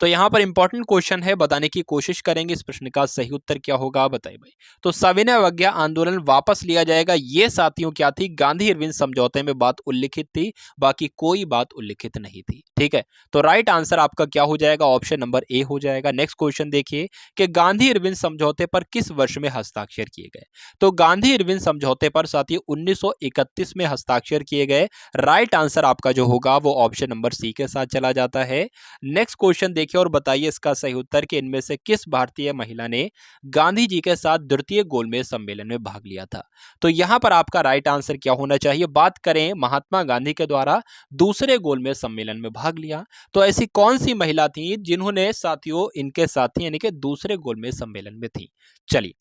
तो यहाँ पर इंपॉर्टेंट क्वेश्चन है, बताने की कोशिश करेंगे इस प्रश्न का सही उत्तर क्या होगा, बताइए भाई। तो सविनय अवज्ञा आंदोलन वापस लिया जाएगा, ये साथियों क्या थी, गांधी इरविन समझौते में बात उल्लिखित थी, बाकी कोई बात उल्लिखित नहीं थी। ठीक है, तो राइट आंसर आपका क्या हो जाएगा, ऑप्शन नंबर ए हो जाएगा। नेक्स्ट क्वेश्चन देखिए कि गांधी इरविन समझौते पर किस वर्ष में हस्ताक्षर किए गए। तो गांधी इरविन समझौते पर साथियों 1931 में हस्ताक्षर किए गए। राइट आंसर आपका जो होगा वो ऑप्शन नंबर सी के साथ चला जाता है। नेक्स्ट क्वेश्चन देखिए और बताइए इसका सही उत्तर कि इनमें से किस भारतीय महिला ने गांधी जी के साथ द्वितीय गोलमेज सम्मेलन में भाग लिया था। तो यहां पर आपका राइट आंसर क्या होना चाहिए, बात करें महात्मा गांधी के द्वारा दूसरे गोलमेज सम्मेलन में भाग लिया, तो ऐसी कौन सी महिला थी जिन्होंने साथियों इनके साथी यानी कि दूसरे गोलमेज सम्मेलन में थी। चलिए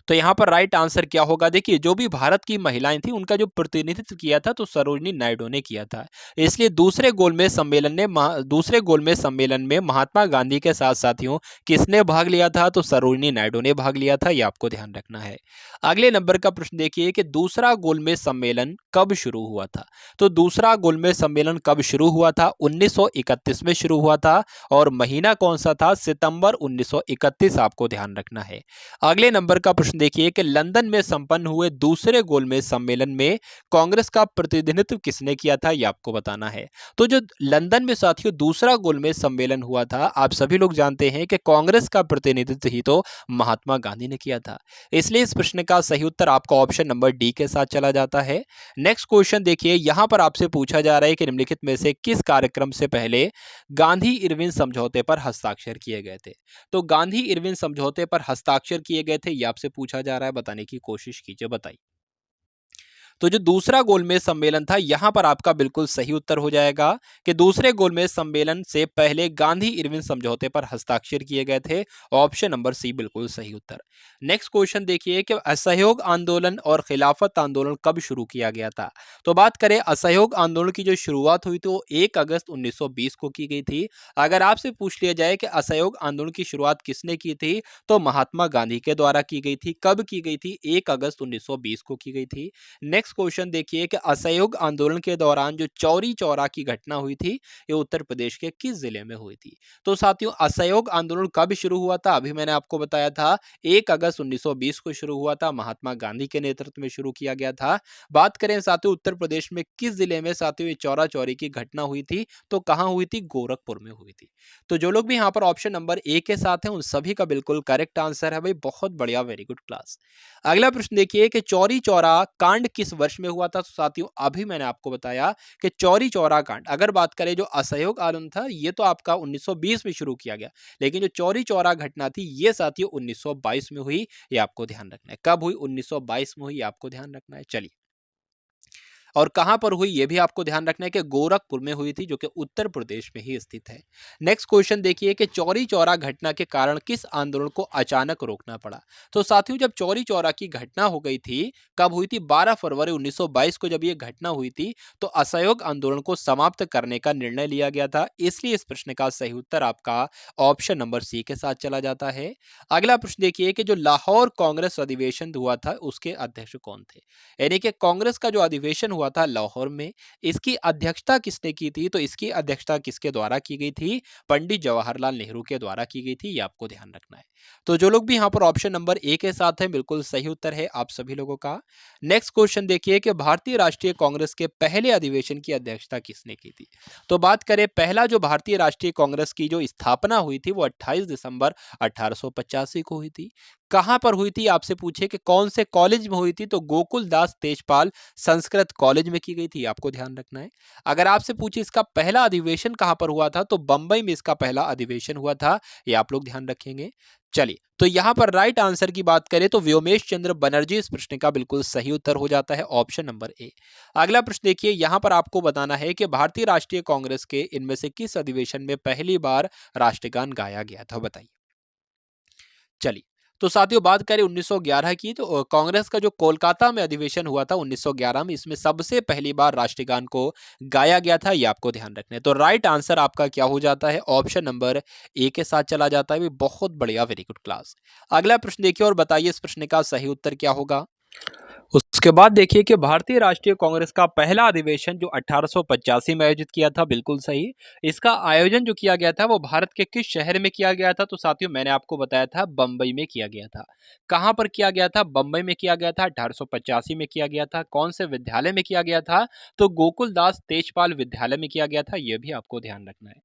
तो यहाँ पर राइट आंसर क्या होगा, देखिए जो भी भारत की महिलाएं थी उनका जो प्रतिनिधित्व किया था तो सरोजिनी नायडू ने किया था। इसलिए दूसरे गोलमेज सम्मेलन में महात्मा गांधी के साथ साथियों किसने भाग लिया था, तो सरोजिनी नायडू ने भाग लिया था, ये आपको ध्यान रखना है। अगले नंबर का प्रश्न देखिए कि दूसरा गोलमेज सम्मेलन कब शुरू हुआ था। तो दूसरा गोलमेज सम्मेलन कब शुरू हुआ था, 1931 में शुरू हुआ था और महीना कौन सा था, सितंबर 1931, आपको ध्यान रखना है। अगले नंबर का प्रश्न देखिए कि लंदन में संपन्न हुए दूसरे गोलमेज सम्मेलन में कांग्रेस का प्रतिनिधित्व किसने किया था, यह आपको बताना है। तो जो लंदन में साथियों दूसरा गोलमेज सम्मेलन हुआ था, आप सभी लोग जानते हैं कि कांग्रेस का प्रतिनिधित्व ही तो महात्मा गांधी ने किया था। इसलिए इस प्रश्न का सही उत्तर आपका ऑप्शन नंबर डी के साथ चला जाता है। नेक्स्ट क्वेश्चन देखिए, यहां पर आपसे पूछा जा रहा है कि निम्नलिखित में से किस कार्यक्रम से पहले गांधी इरविन समझौते पर हस्ताक्षर किए गए थे। तो गांधी इरविन समझौते पर हस्ताक्षर किए गए थे, यह आपसे पूछा जा रहा है, बताने की कोशिश कीजिए, बताइए। तो जो दूसरा गोलमेज सम्मेलन था यहां पर आपका बिल्कुल सही उत्तर हो जाएगा कि दूसरे गोलमेज सम्मेलन से पहले गांधी इरविन समझौते पर हस्ताक्षर किए गए थे, ऑप्शन नंबर सी बिल्कुल सही उत्तर। नेक्स्ट क्वेश्चन देखिए कि असहयोग आंदोलन और खिलाफत आंदोलन कब शुरू किया गया था। तो बात करें असहयोग आंदोलन की जो शुरुआत हुई तो 1 अगस्त 1920 को की गई थी। अगर आपसे पूछ लिया जाए कि असहयोग आंदोलन की शुरुआत किसने की थी, तो महात्मा गांधी के द्वारा की गई थी। कब की गई थी, 1 अगस्त 1920 को की गई थी। नेक्स्ट नेक्स्ट क्वेश्चन देखिए कि असहयोग आंदोलन के दौरान जो चौरी चौरा की घटना हुई थी, ये उत्तर प्रदेश के किस जिले में हुई थी? तो साथियों, असहयोग आंदोलन कब शुरू हुआ था? अभी मैंने आपको बताया था 1 अगस्त 1920 को शुरू हुआ था, महात्मा गांधी के नेतृत्व में शुरू किया गया था। बात करें साथियों उत्तर प्रदेश में किस जिले में साथियों ये चौरा चौरी की घटना हुई थी, तो कहाँ हुई थी? गोरखपुर में हुई थी। तो जो लोग भी यहाँ पर ऑप्शन नंबर ए के साथ हैं, उन सभी का बिल्कुल करेक्ट आंसर है भाई। बहुत बढ़िया, वेरी गुड क्लास। अगला प्रश्न देखिए कि चौरी चौरा कांड किस वर्ष में हुआ था? तो साथियों अभी मैंने आपको बताया कि चौरी चौरा कांड, अगर बात करें जो असहयोग आंदोलन था, ये तो आपका 1920 में शुरू किया गया, लेकिन जो चौरी चौरा घटना थी, ये साथियों 1922 में हुई। ये आपको ध्यान रखना है। कब हुई? 1922 में हुई, ये आपको ध्यान रखना है। चलिए, और कहां पर हुई ये भी आपको ध्यान रखना है कि गोरखपुर में हुई थी, जो कि उत्तर प्रदेश में ही स्थित है। नेक्स्ट क्वेश्चन देखिए कि चौरी चौरा घटना के कारण किस आंदोलन को अचानक रोकना पड़ा? तो साथियों जब चौरी चौरा की घटना हो गई थी, कब हुई थी? 12 फरवरी 1922 को जब ये घटना हुई थी, तो असहयोग आंदोलन को समाप्त करने का निर्णय लिया गया था। इसलिए इस प्रश्न का सही उत्तर आपका ऑप्शन नंबर सी के साथ चला जाता है। अगला प्रश्न देखिए कि जो लाहौर कांग्रेस अधिवेशन हुआ था, उसके अध्यक्ष कौन थे? यानी कि कांग्रेस का जो अधिवेशन हुआ था लाहौर में, इसकी अध्यक्षता किसने की थी? तो इसकी अध्यक्षता किसके द्वारा की गई थी? पंडित जवाहरलाल नेहरू के द्वारा की गई थी। ये आपको ध्यान रखना है। तो जो लोग भी यहाँ पर ऑप्शन नंबर ए के साथ हैं, बिल्कुल सही उत्तर है आप सभी लोगों का। नेक्स्ट क्वेश्चन देखिए कि भारतीय राष्ट्रीय कांग्रेस के पहले अधिवेशन की अध्यक्षता किसने की थी? तो बात करें पहला जो भारतीय राष्ट्रीय कांग्रेस की जो स्थापना हुई थी, वो 28 दिसंबर 1885 को हुई थी। कहां पर हुई थी? आपसे पूछे कि कौन से कॉलेज में हुई थी, तो गोकुल दास तेजपाल संस्कृत कॉलेज में की गई थी। आपको ध्यान रखना है। अगर आपसे पूछे इसका पहला अधिवेशन कहां पर हुआ था, तो बंबई में इसका पहला अधिवेशन हुआ था। ये आप लोग ध्यान रखेंगे। चलिए, तो यहां पर राइट आंसर की बात करें तो व्योमेश चंद्र बनर्जी इस प्रश्न का बिल्कुल सही उत्तर हो जाता है, ऑप्शन नंबर ए। अगला प्रश्न देखिए, यहां पर आपको बताना है कि भारतीय राष्ट्रीय कांग्रेस के इनमें से किस अधिवेशन में पहली बार राष्ट्रगान गाया गया था? बताइए। चलिए, तो साथियों बात करें 1911 की, तो कांग्रेस का जो कोलकाता में अधिवेशन हुआ था 1911 में, इसमें सबसे पहली बार राष्ट्रगान को गाया गया था। ये आपको ध्यान रखना है। तो राइट आंसर आपका क्या हो जाता है? ऑप्शन नंबर ए के साथ चला जाता है। बहुत बढ़िया, वेरी गुड क्लास। अगला प्रश्न देखिए और बताइए इस प्रश्न का सही उत्तर क्या होगा। उसके बाद देखिए कि भारतीय राष्ट्रीय कांग्रेस का पहला अधिवेशन जो 1885 में आयोजित किया था, बिल्कुल सही। इसका आयोजन जो किया गया था वो भारत के किस शहर में किया गया था? तो साथियों मैंने आपको बताया था बंबई में किया गया था। कहां पर किया गया था? बंबई में किया गया था। 1885 में किया गया था। कौन से विद्यालय में किया गया था? तो गोकुल दास तेजपाल विद्यालय में किया गया था। यह भी आपको ध्यान रखना है।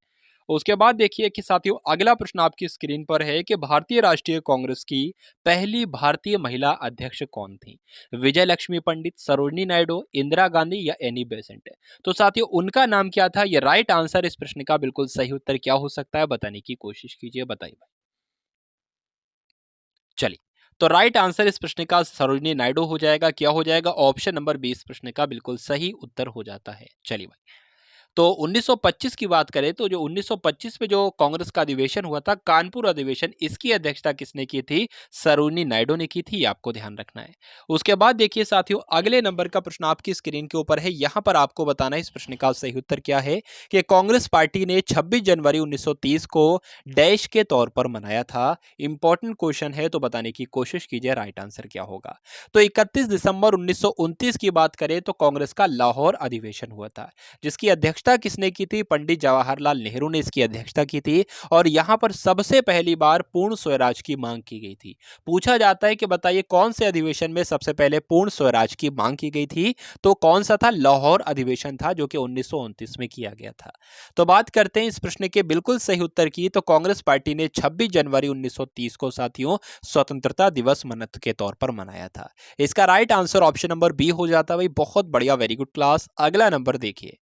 उसके बाद देखिए कि साथियों अगला प्रश्न आपकी स्क्रीन पर है कि भारतीय राष्ट्रीय कांग्रेस की पहली भारतीय महिला अध्यक्ष कौन थी? विजय लक्ष्मी पंडित, सरोजनी नायडू, इंदिरा गांधी या एनी बेसेंट? तो साथियों उनका नाम क्या था? ये राइट आंसर इस प्रश्न का बिल्कुल सही उत्तर क्या हो सकता है? बताने की कोशिश कीजिए, बताइए। चलिए, तो राइट आंसर इस प्रश्न का सरोजनी नायडू हो जाएगा। क्या हो जाएगा? ऑप्शन नंबर 20 प्रश्न का बिल्कुल सही उत्तर हो जाता है। चलिए भाई, तो 1925 की बात करें तो जो 1925 में जो कांग्रेस का अधिवेशन हुआ था, कानपुर अधिवेशन, इसकी अध्यक्षता किसने की थी? सरोजिनी नायडू ने की थी। आपको ध्यान रखना है। उसके बाद देखिए साथियों अगले नंबर का प्रश्न आपकी स्क्रीन के ऊपर है। यहां पर आपको बताना है इस प्रश्न का सही उत्तर क्या है कि कांग्रेस पार्टी ने 26 जनवरी 1930 को डैश के तौर पर मनाया था। इंपॉर्टेंट क्वेश्चन है, तो बताने की कोशिश कीजिए राइट आंसर क्या होगा। तो 31 दिसंबर 1929 की बात करें तो कांग्रेस का लाहौर अधिवेशन हुआ था, जिसकी अध्यक्षता किसने की थी? पंडित जवाहरलाल नेहरू ने इसकी अध्यक्षता की थी। और यहां पर सबसे पहली बार पूर्ण स्वराज की मांग की गई थी। पूछा जाता है कि बताइए कौन से अधिवेशन में सबसे पहले पूर्ण स्वराज की मांग की गई थी? तो कौन सा था? लाहौर अधिवेशन था, जो कि 1929 में किया गया था। तो बात करते हैं इस प्रश्न के बिल्कुल सही उत्तर की। तो कांग्रेस पार्टी ने 26 जनवरी 1930 को साथियों स्वतंत्रता दिवस मन्नत के तौर पर मनाया था। इसका right answer option number B हो जाता है भाई। बहुत बढ़िया, वेरी गुड क्लास। अगला नंबर देखिए।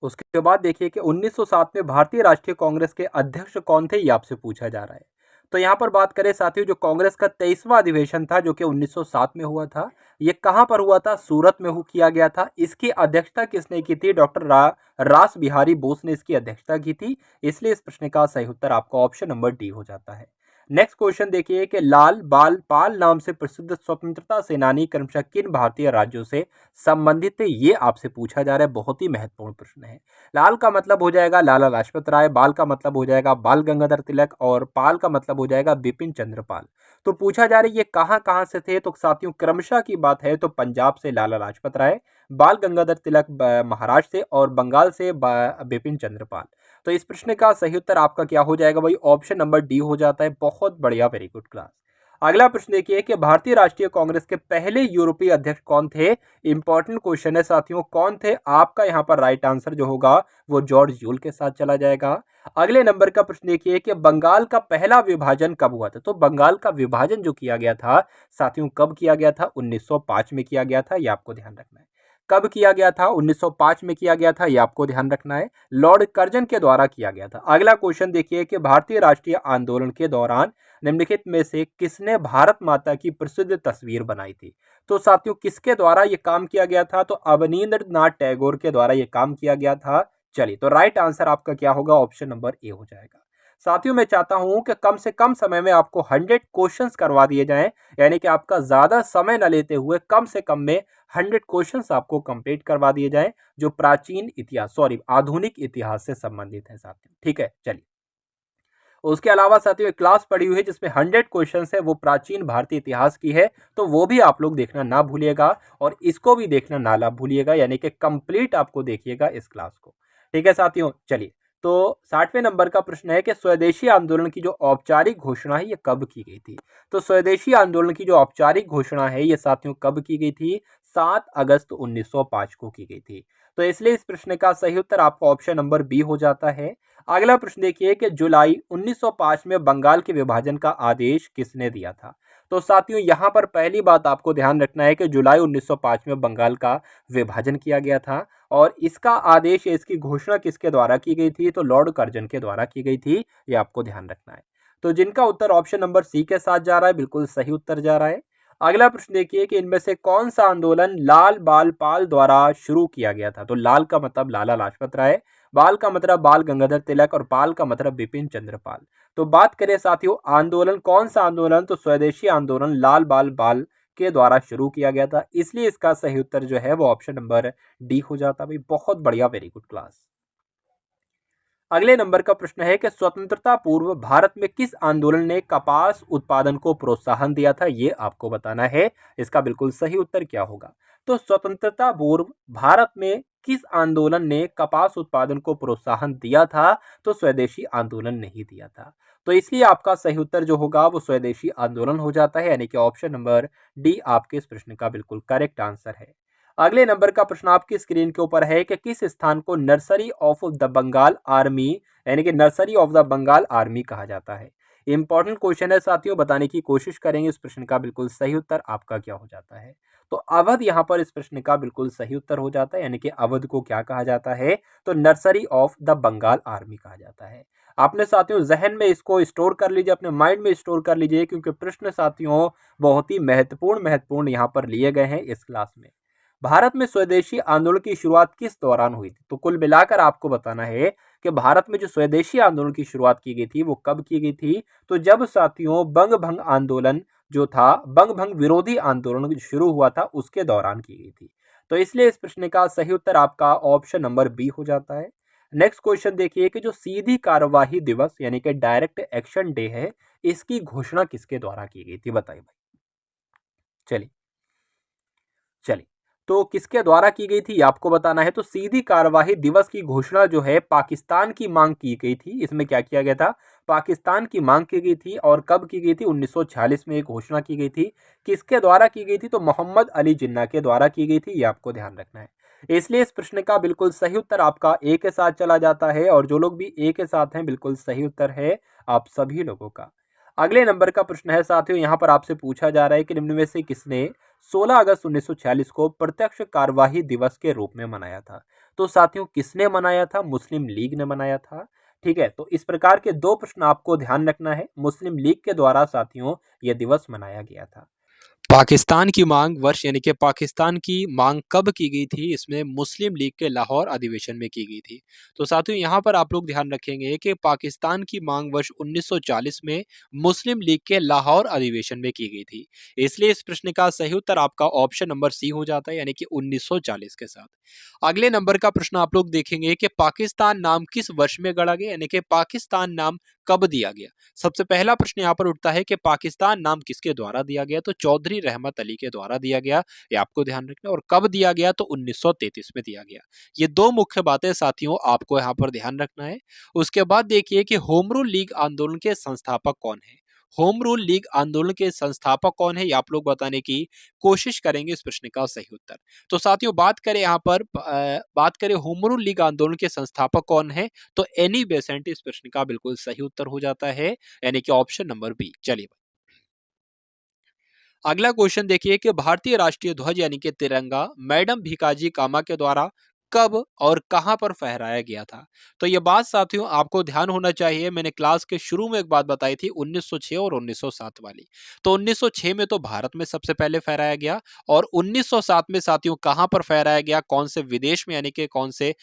उसके बाद देखिए कि 1907 में भारतीय राष्ट्रीय कांग्रेस के अध्यक्ष कौन थे? ये आपसे पूछा जा रहा है। तो यहाँ पर बात करें साथियों, जो कांग्रेस का 23वां अधिवेशन था, जो कि 1907 में हुआ था, ये कहाँ पर हुआ था? सूरत में किया गया था। इसकी अध्यक्षता किसने की थी? डॉक्टर रास बिहारी बोस ने इसकी अध्यक्षता की थी। इसलिए इस प्रश्न का सही उत्तर आपका ऑप्शन नंबर डी हो जाता है। नेक्स्ट क्वेश्चन देखिए कि लाल बाल पाल नाम से प्रसिद्ध स्वतंत्रता सेनानी क्रमशः किन भारतीय राज्यों से संबंधित थे, ये आपसे पूछा जा रहा है। बहुत ही महत्वपूर्ण प्रश्न है। लाल का मतलब हो जाएगा लाला लाजपत राय, बाल का मतलब हो जाएगा बाल गंगाधर तिलक और पाल का मतलब हो जाएगा बिपिन चंद्र पाल। तो पूछा जा रहा है ये कहाँ कहाँ से थे, तो साथियों क्रमशः की बात है तो पंजाब से लाला लाजपत राय, बाल गंगाधर तिलक महाराष्ट्र से और बंगाल से बिपिन चंद्र पाल। तो इस प्रश्न का सही उत्तर आपका क्या हो जाएगा भाई, ऑप्शन नंबर डी हो जाता है। बहुत बढ़िया, वेरी गुड क्लास। अगला प्रश्न देखिए कि भारतीय राष्ट्रीय कांग्रेस के पहले यूरोपीय अध्यक्ष कौन थे। इंपॉर्टेंट क्वेश्चन है साथियों, कौन थे। आपका यहां पर राइट आंसर जो होगा वो जॉर्ज यूल के साथ चला जाएगा। अगले नंबर का प्रश्न देखिए कि बंगाल का पहला विभाजन कब हुआ था। तो बंगाल का विभाजन जो किया गया था साथियों, कब किया गया था, 1905 में किया गया था, ये आपको ध्यान रखना है। कब किया गया था, 1905 में किया गया था, ये आपको ध्यान रखना है। लॉर्ड कर्जन के द्वारा किया गया था। अगला क्वेश्चन देखिए कि भारतीय राष्ट्रीय आंदोलन के दौरान निम्नलिखित में से किसने भारत माता की प्रसिद्ध तस्वीर बनाई थी। तो साथियों किसके द्वारा यह काम किया गया था, तो अवनींद्रनाथ टैगोर के द्वारा यह काम किया गया था। चलिए, तो राइट आंसर आपका क्या होगा, ऑप्शन नंबर ए हो जाएगा। साथियों मैं चाहता हूं कि कम से कम समय में आपको 100 क्वेश्चंस करवा दिए जाएं, यानी कि आपका ज्यादा समय न लेते हुए कम से कम में 100 क्वेश्चंस आपको कंप्लीट करवा दिए जाएं, जो प्राचीन इतिहास आधुनिक इतिहास से संबंधित है साथियों। ठीक है, चलिए। उसके अलावा साथियों एक क्लास पड़ी हुई है जिसमें 100 क्वेश्चंस है, वो प्राचीन भारतीय इतिहास की है, तो वो भी आप लोग देखना ना भूलिएगा और इसको भी देखना ना भूलिएगा, यानी कि कंप्लीट आपको देखिएगा इस क्लास को। ठीक है साथियों, चलिए। तो 60वें नंबर का प्रश्न है कि स्वदेशी आंदोलन की जो औपचारिक घोषणा है ये कब की गई थी। तो स्वदेशी आंदोलन की जो औपचारिक घोषणा है ये साथियों कब की गई थी, 7 अगस्त 1905 को की गई थी। तो इसलिए इस प्रश्न का सही उत्तर आपका ऑप्शन नंबर बी हो जाता है। अगला प्रश्न देखिए कि जुलाई 1905 में बंगाल के विभाजन का आदेश किसने दिया था। तो साथियों यहां पर पहली बात आपको ध्यान रखना है कि जुलाई 1905 में बंगाल का विभाजन किया गया था और इसका आदेश या इसकी घोषणा किसके द्वारा की गई थी, तो लॉर्ड कर्जन के द्वारा की गई थी। ये आपको ध्यान रखना है। तो जिनका उत्तर ऑप्शन नंबर सी के साथ जा रहा है, बिल्कुल सही उत्तर जा रहा है। अगला प्रश्न देखिए कि इनमें से कौन सा आंदोलन लाल बाल पाल द्वारा शुरू किया गया था। तो लाल का मतलब लाला लाजपत राय, बाल का मतलब बाल गंगाधर तिलक और पाल का मतलब बिपिन चंद्र पाल। तो बात करें साथियों आंदोलन, कौन सा आंदोलन, तो स्वदेशी आंदोलन लाल बाल बाल के द्वारा शुरू किया गया था, इसलिए इसका सही उत्तर जो है वो ऑप्शन नंबर डी हो जाता। भाई बहुत बढ़िया, वेरी गुड क्लास। अगले नंबर का प्रश्न है कि स्वतंत्रता पूर्व भारत में किस आंदोलन ने कपास उत्पादन को प्रोत्साहन दिया था, ये आपको बताना है। इसका बिल्कुल सही उत्तर क्या होगा, तो स्वतंत्रता पूर्व भारत में किस आंदोलन ने कपास उत्पादन को प्रोत्साहन दिया था, तो स्वदेशी आंदोलन नहीं दिया था। तो इसलिए आपका सही उत्तर जो होगा वो स्वदेशी आंदोलन हो जाता है, यानी कि ऑप्शन नंबर डी आपके इस प्रश्न का बिल्कुल करेक्ट आंसर है। अगले नंबर का प्रश्न आपकी स्क्रीन के ऊपर है कि किस स्थान को nursery of the Bengal army, यानी कि nursery of the Bengal army कहा जाता है। इंपॉर्टेंट क्वेश्चन है साथियों, बताने की कोशिश करेंगे। इस प्रश्न का बिल्कुल सही उत्तर आपका क्या हो जाता है, तो अवध यहाँ पर इस प्रश्न का बिल्कुल सही उत्तर हो जाता है, यानी कि अवध को क्या कहा जाता है, तो nursery of the Bengal army कहा जाता है। आपने साथियों जहन में इसको स्टोर कर लीजिए, अपने माइंड में स्टोर कर लीजिए, क्योंकि प्रश्न साथियों बहुत ही महत्वपूर्ण यहाँ पर लिए गए हैं इस क्लास में। भारत में स्वदेशी आंदोलन की शुरुआत किस दौरान हुई थी, तो कुल मिलाकर आपको बताना है कि भारत में जो स्वदेशी आंदोलन की शुरुआत की गई थी वो कब की गई थी, तो जब साथियों बंग भंग आंदोलन जो था, बंग भंग विरोधी आंदोलन शुरू हुआ था उसके दौरान की गई थी। तो इसलिए इस प्रश्न का सही उत्तर आपका ऑप्शन नंबर बी हो जाता है। नेक्स्ट क्वेश्चन देखिए कि जो सीधी कार्यवाही दिवस यानी कि डायरेक्ट एक्शन डे है, इसकी घोषणा किसके द्वारा की गई थी, बताइए भाई। चलिए चलिए, तो किसके द्वारा की गई थी आपको बताना है। तो सीधी कार्यवाही दिवस की घोषणा जो है पाकिस्तान की मांग की गई थी। इसमें क्या किया गया था, पाकिस्तान की मांग की गई थी और कब की गई थी, 1946 में एक घोषणा की गई थी। किसके द्वारा की गई थी, तो मोहम्मद अली जिन्ना के द्वारा की गई थी, ये आपको ध्यान रखना है। इसलिए इस प्रश्न का बिल्कुल सही उत्तर आपका ए के साथ चला जाता है और जो लोग भी ए के साथ हैं बिल्कुल सही उत्तर है आप सभी लोगों का। अगले नंबर का प्रश्न है साथियों, यहाँ पर आपसे पूछा जा रहा है कि निम्न में से किसने 16 अगस्त 1946 को प्रत्यक्ष कार्यवाही दिवस के रूप में मनाया था। तो साथियों किसने मनाया था, मुस्लिम लीग ने मनाया था। ठीक है, तो इस प्रकार के दो प्रश्न आपको ध्यान रखना है। मुस्लिम लीग के द्वारा साथियों यह दिवस मनाया गया था। पाकिस्तान की मांग वर्ष यानी कि पाकिस्तान की मांग कब की गई थी? इसमें मुस्लिम लीग के लाहौर अधिवेशन में की गई थी। तो साथियों यहाँ पर आप लोग ध्यान रखेंगे कि पाकिस्तान की मांग वर्ष 1940 में मुस्लिम लीग के लाहौर अधिवेशन में की गई थी। इसलिए इस प्रश्न का सही उत्तर आपका ऑप्शन नंबर सी हो जाता है, यानी कि 1940 के साथ। अगले नंबर का प्रश्न आप लोग देखेंगे कि पाकिस्तान नाम किस वर्ष में गढ़ा गया, यानी कि पाकिस्तान नाम कब दिया गया। सबसे पहला प्रश्न यहाँ पर उठता है कि पाकिस्तान नाम किसके द्वारा दिया गया, तो चौधरी रहमत अली के द्वारा दिया गया, ये आपको ध्यान रखना है। और कब दिया गया, तो 1933 में दिया गया। ये दो मुख्य बातें साथियों आपको यहाँ पर ध्यान रखना है। उसके बाद देखिए कि होम रूल लीग आंदोलन के संस्थापक कौन है। होम रूल लीग आंदोलन के संस्थापक कौन है, ये आप लोग बताने की कोशिश करेंगे इस प्रश्न का सही उत्तर। तो साथियों बात करें यहाँ पर बात करें होम रूल लीग आंदोलन के संस्थापक कौन है, तो एनी बेसेंट इस प्रश्न का बिल्कुल सही उत्तर हो जाता है, यानी कि ऑप्शन नंबर बी। चलिए अगला क्वेश्चन देखिए कि भारतीय राष्ट्रीय ध्वज यानी कि तिरंगा मैडम भीकाजी कामा के द्वारा कब और कहां पर फहराया गया था। तो ये बात साथियों आपको ध्यान होना चाहिए। मैंने क्लास के शुरू में एक बात बताई थी 1906 और 1907 वाली। तो 1906 में तो भारत में सबसे पहले फहराया गया, और 1907 में साथियों कहां पर फहराया गया, कौन से विदेश में, यानी कि कौन से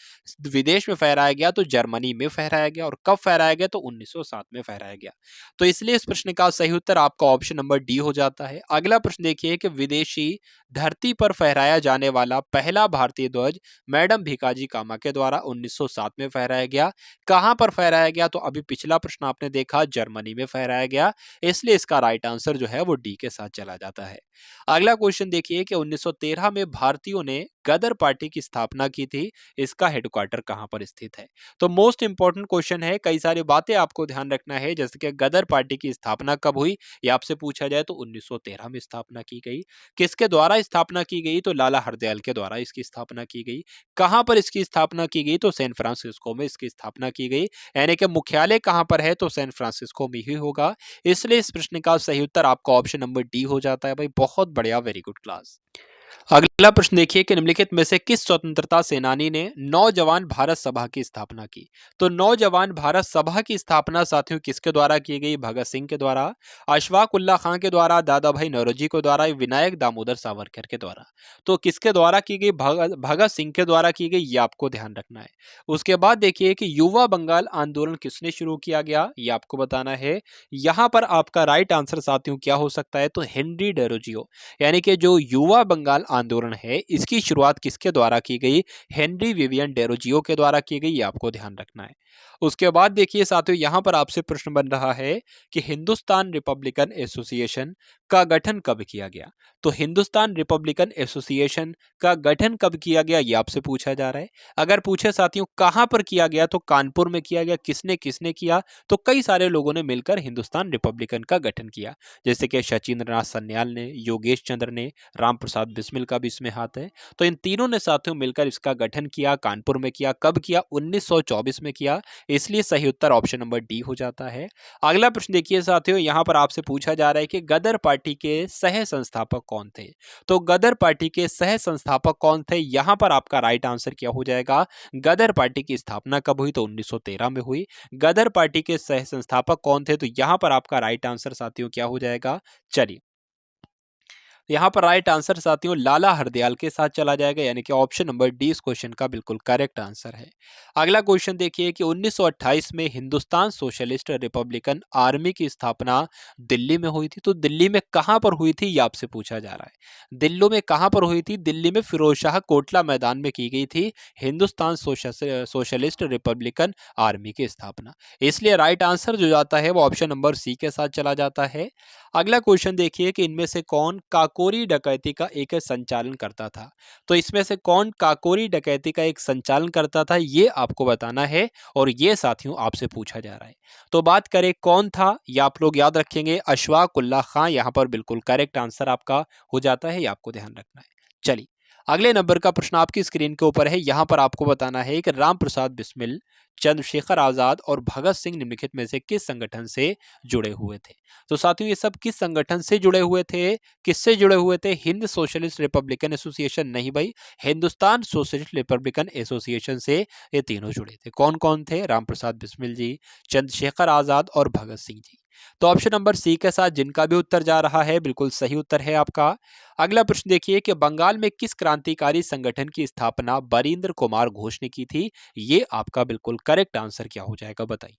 विदेश में फहराया गया, तो जर्मनी में फहराया गया। और कब फहराया गया, तो 1907 में फहराया गया। तो इसलिए इस प्रश्न का सही उत्तर आपका ऑप्शन नंबर डी हो जाता है। अगला प्रश्न देखिए कि विदेशी धरती पर फहराया जाने वाला पहला भारतीय ध्वज मैडम भीकाजी कामा के द्वारा 1907 में फहराया गया। कहां पर फहराया गया, तो अभी पिछला प्रश्न आपने देखा जर्मनी में फहराया गया, इसलिए इसका राइट आंसर जो है वो डी के साथ चला जाता है। अगला क्वेश्चन देखिए कि 1913 में भारतीयों ने गदर पार्टी की स्थापना की थी, इसका हेडक्वार्टर कहां पर स्थित है। तो मोस्ट इंपॉर्टेंट क्वेश्चन है, कई सारी बातें आपको ध्यान रखना है, जैसे कि गदर पार्टी की स्थापना कब हुई, ये आपसे पूछा जाए तो 1913 में स्थापना की गई। किसके द्वारा स्थापना की गई, तो लाला हरदयाल के द्वारा इसकी स्थापना की गई। कहां पर इसकी स्थापना की गई, तो सैन फ्रांसिस्को में इसकी स्थापना की गई, यानी कि मुख्यालय कहां पर है, तो सैन फ्रांसिस्को में ही होगा। इसलिए इस प्रश्न का सही उत्तर आपका ऑप्शन नंबर डी हो जाता है। भाई बहुत बढ़िया, वेरी गुड क्लास। अगला प्रश्न देखिए कि निम्नलिखित में से किस स्वतंत्रता सेनानी ने नौजवान भारत सभा की स्थापना की। तो नौजवान भारत सभा की स्थापना साथियों किसके द्वारा की गई, भगत सिंह के द्वारा, अशफाक उल्लाह खां के द्वारा, दादा भाई नौरोजी के द्वारा, विनायक दामोदर सावरकर के द्वारा। तो किसके द्वारा की गई, भगत सिंह के द्वारा की गई, ये आपको ध्यान रखना है। उसके बाद देखिए कि युवा बंगाल आंदोलन किसने शुरू किया गया, ये आपको बताना है। यहां पर आपका राइट आंसर साथियों क्या हो सकता है, तो हेनरी डेरोजियो, यानी कि जो युवा बंगाल आंदोलन है इसकी शुरुआत किसके द्वारा की गई, हेनरी विवियन डेरोजियो के द्वारा की गई, ये आपको ध्यान रखना है। उसके बाद देखिए साथियों यहां पर आपसे प्रश्न बन रहा है कि हिंदुस्तान रिपब्लिकन एसोसिएशन का गठन कब किया गया। तो हिंदुस्तान रिपब्लिकन एसोसिएशन का गठन कब किया गया, ये आपसे पूछा जा रहा है। अगर पूछे साथियों कहां पर किया गया, तो कानपुर में किया गया। किसने किसने किया, तो कई सारे लोगों ने मिलकर हिंदुस्तान रिपब्लिकन का गठन किया, जैसे कि शचीन्द्र नाथ सन्याल ने, योगेश चंद्र ने, राम प्रसाद बिस्मिल का भी इसमें हाथ है। तो इन तीनों ने साथियों मिलकर इसका गठन किया, कानपुर में किया। कब किया, 1924 में किया, इसलिए सही उत्तर ऑप्शन नंबर डी हो जाता है। अगला प्रश्न देखिए साथियों यहां पर आपसे पूछा जा रहा है कि गदर पार्टी के सह संस्थापक कौन थे। तो गदर पार्टी के सह संस्थापक कौन थे, यहां पर आपका राइट आंसर क्या हो जाएगा। गदर पार्टी की स्थापना कब हुई, तो 1913 में हुई। गदर पार्टी के सह संस्थापक कौन थे, तो यहां पर आपका राइट आंसर साथियों क्या हो जाएगा। चलिए यहाँ पर राइट आंसर साथियों लाला हरदयाल के साथ चला जाएगा, यानी कि ऑप्शन नंबर डी इस क्वेश्चन का बिल्कुल करेक्ट आंसर है। अगला क्वेश्चन देखिए कि 1928 में हिंदुस्तान सोशलिस्ट रिपब्लिकन आर्मी की स्थापना दिल्ली में हुई थी। तो दिल्ली में कहां पर हुई थी, ये आपसे पूछा जा रहा है। दिल्ली में कहां पर हुई थी, दिल्ली में फिरोज शाह कोटला मैदान में की गई थी हिंदुस्तान सोशलिस्ट रिपब्लिकन आर्मी की स्थापना। इसलिए राइट आंसर जो जाता है वो ऑप्शन नंबर सी के साथ चला जाता है। अगला क्वेश्चन देखिए कि इनमें से कौन काकोरी डकैती का एक संचालन करता था। तो इसमें से कौन काकोरी डकैती का एक संचालन करता था, ये आपको बताना है, और ये साथियों आपसे पूछा जा रहा है। तो बात करें कौन था, ये आप लोग याद रखेंगे, अशफाक उल्लाह खां यहाँ पर बिल्कुल करेक्ट आंसर आपका हो जाता है, ये आपको ध्यान रखना है। चलिए अगले नंबर का प्रश्न आपकी स्क्रीन के ऊपर है। यहां पर आपको बताना है कि राम प्रसाद बिस्मिल चंद्रशेखर आजाद और भगत सिंह निम्नलिखित में से किस संगठन से जुड़े हुए थे? तो साथियों ये सब किस संगठन से जुड़े हुए थे? किससे जुड़े हुए थे? हिंद सोशलिस्ट रिपब्लिकन एसोसिएशन नहीं भाई, हिंदुस्तान सोशलिस्ट रिपब्लिकन एसोसिएशन से ये तीनों जुड़े थे। कौन कौन थे? रामप्रसाद बिस्मिल जी, चंद्रशेखर आजाद और भगत सिंह जी। तो ऑप्शन नंबर सी के साथ जिनका भी उत्तर जा रहा है बिल्कुल सही उत्तर है आपका। अगला प्रश्न देखिए कि बंगाल में किस क्रांतिकारी संगठन की स्थापना बरिंद्र कुमार घोष ने की थी? ये आपका बिल्कुल करेक्ट आंसर क्या हो जाएगा बताइए।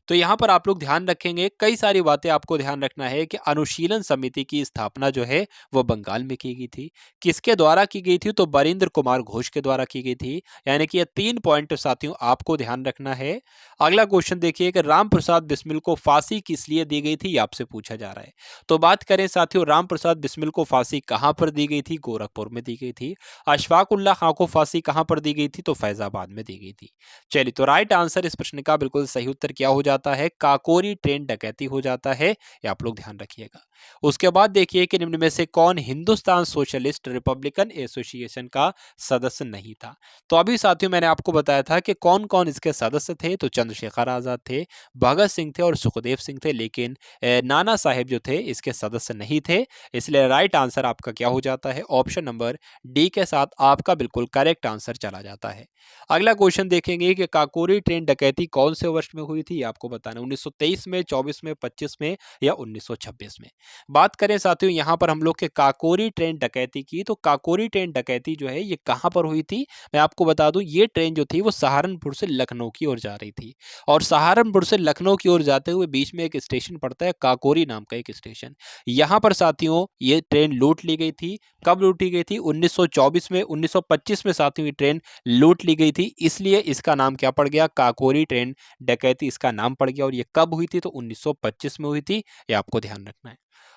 तो यहाँ पर आप लोग ध्यान रखेंगे, कई सारी बातें आपको ध्यान रखना है कि अनुशीलन समिति की स्थापना जो है वो बंगाल में की गई थी। किसके द्वारा की गई थी? तो बरिंद्र कुमार घोष के द्वारा की गई थी। यानी कि ये 3 पॉइंट साथियों आपको ध्यान रखना है। अगला क्वेश्चन देखिए कि राम प्रसाद बिस्मिल को फांसी किस लिए दी गई थी? ये आपसे पूछा जा रहा है। तो बात करें साथियों, राम प्रसाद बिस्मिल को फांसी कहाँ पर दी गई थी? गोरखपुर में दी गई थी। अशफाक उल्लाह खां को फांसी कहाँ पर दी गई थी? तो फैजाबाद में दी गई थी। चलिए, तो राइट आंसर इस प्रश्न का बिल्कुल सही उत्तर क्या हो जाता है? काकोरी ट्रेन डकैती हो जाता है। ये आप लोग ध्यान रखिएगा। उसके बाद देखिए कि निम्न में से कौन हिंदुस्तान सोशलिस्ट रिपब्लिकन एसोसिएशन का सदस्य नहीं था? तो अभी साथियों मैंने आपको बताया था कि कौन कौन इसके सदस्य थे। तो चंद्रशेखर आजाद थे, भगत सिंह थे और सुखदेव सिंह थे, लेकिन नाना साहेब जो थे इसके सदस्य नहीं थे। इसलिए राइट आंसर आपका क्या हो जाता है? ऑप्शन नंबर डी के साथ आपका बिल्कुल करेक्ट आंसर चला जाता है। अगला क्वेश्चन देखेंगे कि काकोरी ट्रेन डकैती कौन से वर्ष में हुई थी? आपको बताना 1923 में, 24 में, 25 में या 1926 में। बात करें साथियों यहाँ पर हम लोग के काकोरी ट्रेन डकैती की, तो काकोरी ट्रेन डकैती जो है ये कहाँ पर हुई थी? मैं आपको बता दूं, ये ट्रेन जो थी वो सहारनपुर से लखनऊ की ओर जा रही थी और सहारनपुर से लखनऊ की ओर जाते हुए बीच में एक स्टेशन पड़ता है काकोरी नाम का एक स्टेशन। यहाँ पर साथियों ये ट्रेन लूट ली गई थी। कब लूटी गई थी? 1924 में। 1925 में साथियों ये ट्रेन लूट ली गई थी, इसलिए इसका नाम क्या पड़ गया? काकोरी ट्रेन डकैती इसका नाम पड़ गया। और ये कब हुई थी? तो 1925 में हुई थी। ये आपको ध्यान रखना है।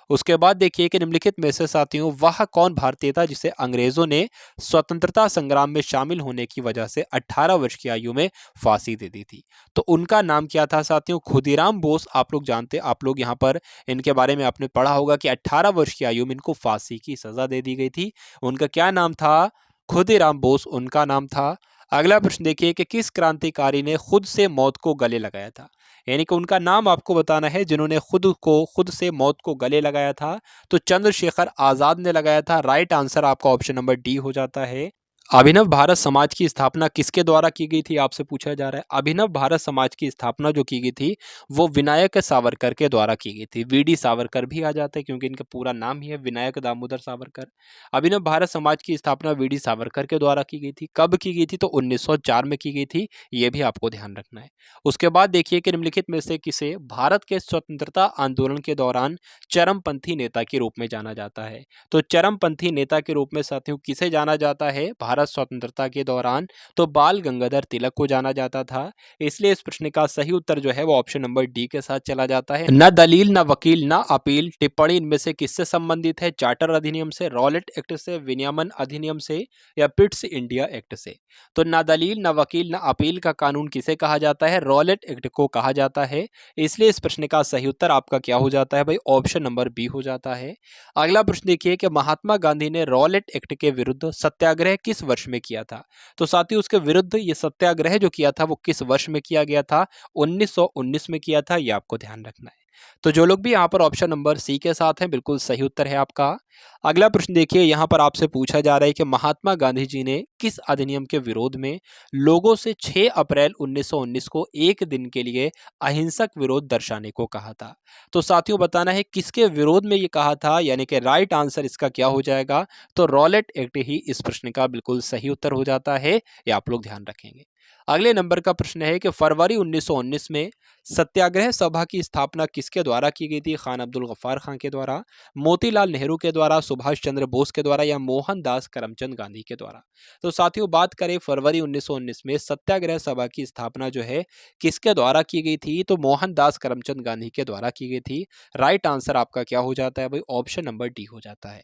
उसके बाद देखिए कि निम्नलिखित में से साथियों वह कौन भारतीय था जिसे अंग्रेजों ने स्वतंत्रता संग्राम में शामिल होने की वजह से 18 वर्ष की आयु में फांसी दे दी थी? तो उनका नाम क्या था साथियों? खुदीराम बोस। आप लोग जानते, आप लोग यहाँ पर इनके बारे में आपने पढ़ा होगा कि 18 वर्ष की आयु में इनको फांसी की सजा दे दी गई थी। उनका क्या नाम था? खुदीराम बोस उनका नाम था। अगला प्रश्न देखिए कि किस क्रांतिकारी ने खुद से मौत को गले लगाया था? यानी कि उनका नाम आपको बताना है जिन्होंने खुद से मौत को गले लगाया था। तो चंद्रशेखर आजाद ने लगाया था। राइट आंसर आपका ऑप्शन नंबर डी हो जाता है। अभिनव भारत समाज की स्थापना किसके द्वारा की गई थी? आपसे पूछा जा रहा है। अभिनव भारत समाज की स्थापना जो की गई थी वो विनायक सावरकर के द्वारा की गई थी। वीडी सावरकर भी आ जाते हैं क्योंकि इनका पूरा नाम ही है विनायक दामोदर सावरकर। अभिनव भारत समाज की स्थापना वीडी सावरकर के द्वारा की गई थी। कब की गई थी? तो 1904 में की गई थी। ये भी आपको ध्यान रखना है। उसके बाद देखिए कि निम्नलिखित में से किसे भारत के स्वतंत्रता आंदोलन के दौरान चरमपंथी नेता के रूप में जाना जाता है? तो चरमपंथी नेता के रूप में साथियों किसे जाना जाता है भारत स्वतंत्रता के दौरान? तो बाल गंगाधर तिलक को जाना जाता था। इसलिए इस प्रश्न का सही उत्तर जो है वो ऑप्शन नंबर डी के साथ चला जाता है। न दलील, न वकील, न अपील, टिप्पणी इनमें से किससे संबंधित है? चार्टर अधिनियम से, रॉलेट एक्ट से, विनियमन अधिनियम से या पिट्स इंडिया एक्ट से? तो न दलील, न वकील, न अपील का कानून किसे कहा जाता है? रॉलेट एक्ट को कहा जाता है। इसलिए इस प्रश्न का सही उत्तर आपका क्या हो जाता है भाई? ऑप्शन नंबर बी हो जाता है। अगला प्रश्न देखिए कि महात्मा गांधी ने रॉलेट एक्ट के विरुद्ध सत्याग्रह किस वर्ष में किया था? तो साथियों उसके विरुद्ध ये सत्याग्रह जो किया था वो किस वर्ष में किया गया था? 1919 में किया था। ये आपको ध्यान रखना है। तो जो लोग भी यहाँ पर ऑप्शन नंबर सी के साथ हैं बिल्कुल सही उत्तर है आपका। अगला प्रश्न देखिए, यहाँ पर आपसे पूछा जा रहा है कि महात्मा गांधी जी ने किस अधिनियम के विरोध में लोगों से 6 अप्रैल 1919 को एक दिन के लिए अहिंसक विरोध दर्शाने को कहा था? तो साथियों बताना है किसके विरोध में ये कहा था, यानी कि राइट आंसर इसका क्या हो जाएगा? तो रॉलेट एक्ट ही इस प्रश्न का बिल्कुल सही उत्तर हो जाता है। ये आप लोग ध्यान रखेंगे। अगले नंबर का प्रश्न है कि फरवरी 1919 में सत्याग्रह सभा की स्थापना किसके द्वारा की गई थी? खान अब्दुल गफ्फार खान के द्वारा, मोतीलाल नेहरू के द्वारा, सुभाष चंद्र बोस के द्वारा या मोहनदास करमचंद गांधी के द्वारा? तो साथियों बात करें फरवरी 1919 में सत्याग्रह सभा की स्थापना जो है किसके द्वारा की गई थी? तो मोहनदास करमचंद गांधी के द्वारा की गई थी। राइट आंसर आपका क्या हो जाता है भाई? ऑप्शन नंबर डी हो जाता है।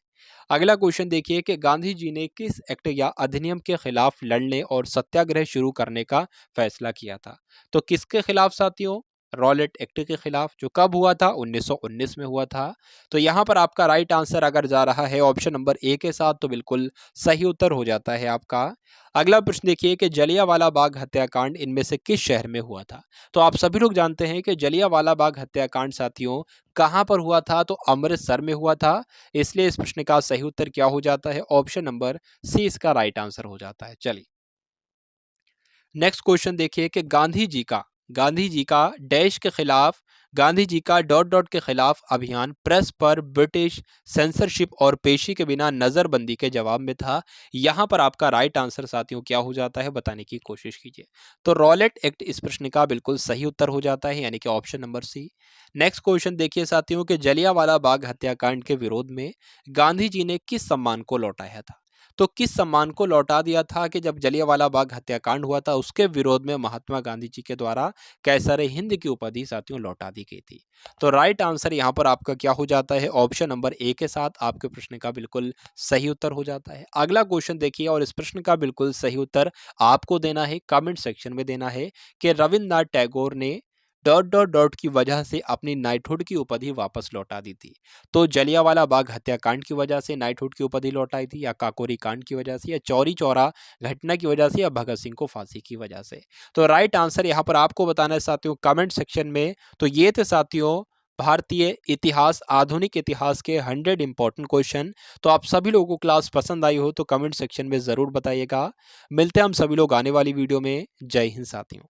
अगला क्वेश्चन देखिए कि गांधी जी ने किस एक्ट या अधिनियम के खिलाफ लड़ने और सत्याग्रह शुरू करने का फैसला किया था? तो किसके खिलाफ साथियों? रॉलेट एक्ट के खिलाफ, जो कब हुआ था? 1919 में हुआ था। तो यहाँ पर आपका राइट आंसर अगर जा रहा है ऑप्शन नंबर ए के साथ, तो बिल्कुल सही उत्तर हो जाता है आपका। अगला प्रश्न देखिए कि जलियांवाला बाग हत्याकांड इनमें से किस शहर में हुआ था? तो आप सभी लोग जानते हैं कि जलियांवाला बाग हत्याकांड साथियों कहां पर हुआ था? तो अमृतसर में हुआ था। इसलिए इस प्रश्न का सही उत्तर क्या हो जाता है? ऑप्शन नंबर सी इसका राइट आंसर हो जाता है। चलिए नेक्स्ट क्वेश्चन देखिए कि गांधी जी का डैश के खिलाफ, गांधी जी का डॉट डॉट के खिलाफ अभियान प्रेस पर ब्रिटिश सेंसरशिप और पेशी के बिना नजरबंदी के जवाब में था। यहां पर आपका राइट आंसर साथियों क्या हो जाता है? बताने की कोशिश कीजिए। तो रॉलेट एक्ट इस प्रश्न का बिल्कुल सही उत्तर हो जाता है, यानी कि option number C. Next question देखिए साथियों कि जलियांवाला बाग हत्याकांड के विरोध में गांधी जी ने किस सम्मान को लौटाया था? तो किस सम्मान को लौटा दिया था कि जब जलियांवाला बाग हत्याकांड हुआ था उसके विरोध में महात्मा गांधी जी के द्वारा कैसर हिंद की उपाधि साथियों लौटा दी गई थी। तो राइट आंसर यहां पर आपका क्या हो जाता है? ऑप्शन नंबर ए के साथ आपके प्रश्न का बिल्कुल सही उत्तर हो जाता है। अगला क्वेश्चन देखिए और इस प्रश्न का बिल्कुल सही उत्तर आपको देना है, कमेंट सेक्शन में देना है कि रविन्द्रनाथ टैगोर ने डॉट डॉट डॉट की वजह से अपनी नाइटहुड की उपाधि वापस लौटा दी थी। तो जलियांवाला बाग हत्याकांड की वजह से नाइटहुड की उपाधि लौटाई थी, या काकोरी कांड की वजह से, या चौरी चौरा घटना की वजह से, या भगत सिंह को फांसी की वजह से? तो राइट आंसर यहाँ पर आपको बताना है साथियों कमेंट सेक्शन में। तो ये थे साथियों भारतीय इतिहास, आधुनिक इतिहास के 100 इंपॉर्टेंट क्वेश्चन। तो आप सभी लोगों को क्लास पसंद आई हो तो कमेंट सेक्शन में जरूर बताइएगा। मिलते हैं हम सभी लोग आने वाली वीडियो में। जय हिंद साथियों।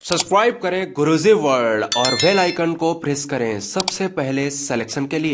सब्सक्राइब करें गुरुजी वर्ल्ड और बेल आइकन को प्रेस करें सबसे पहले सिलेक्शन के लिए।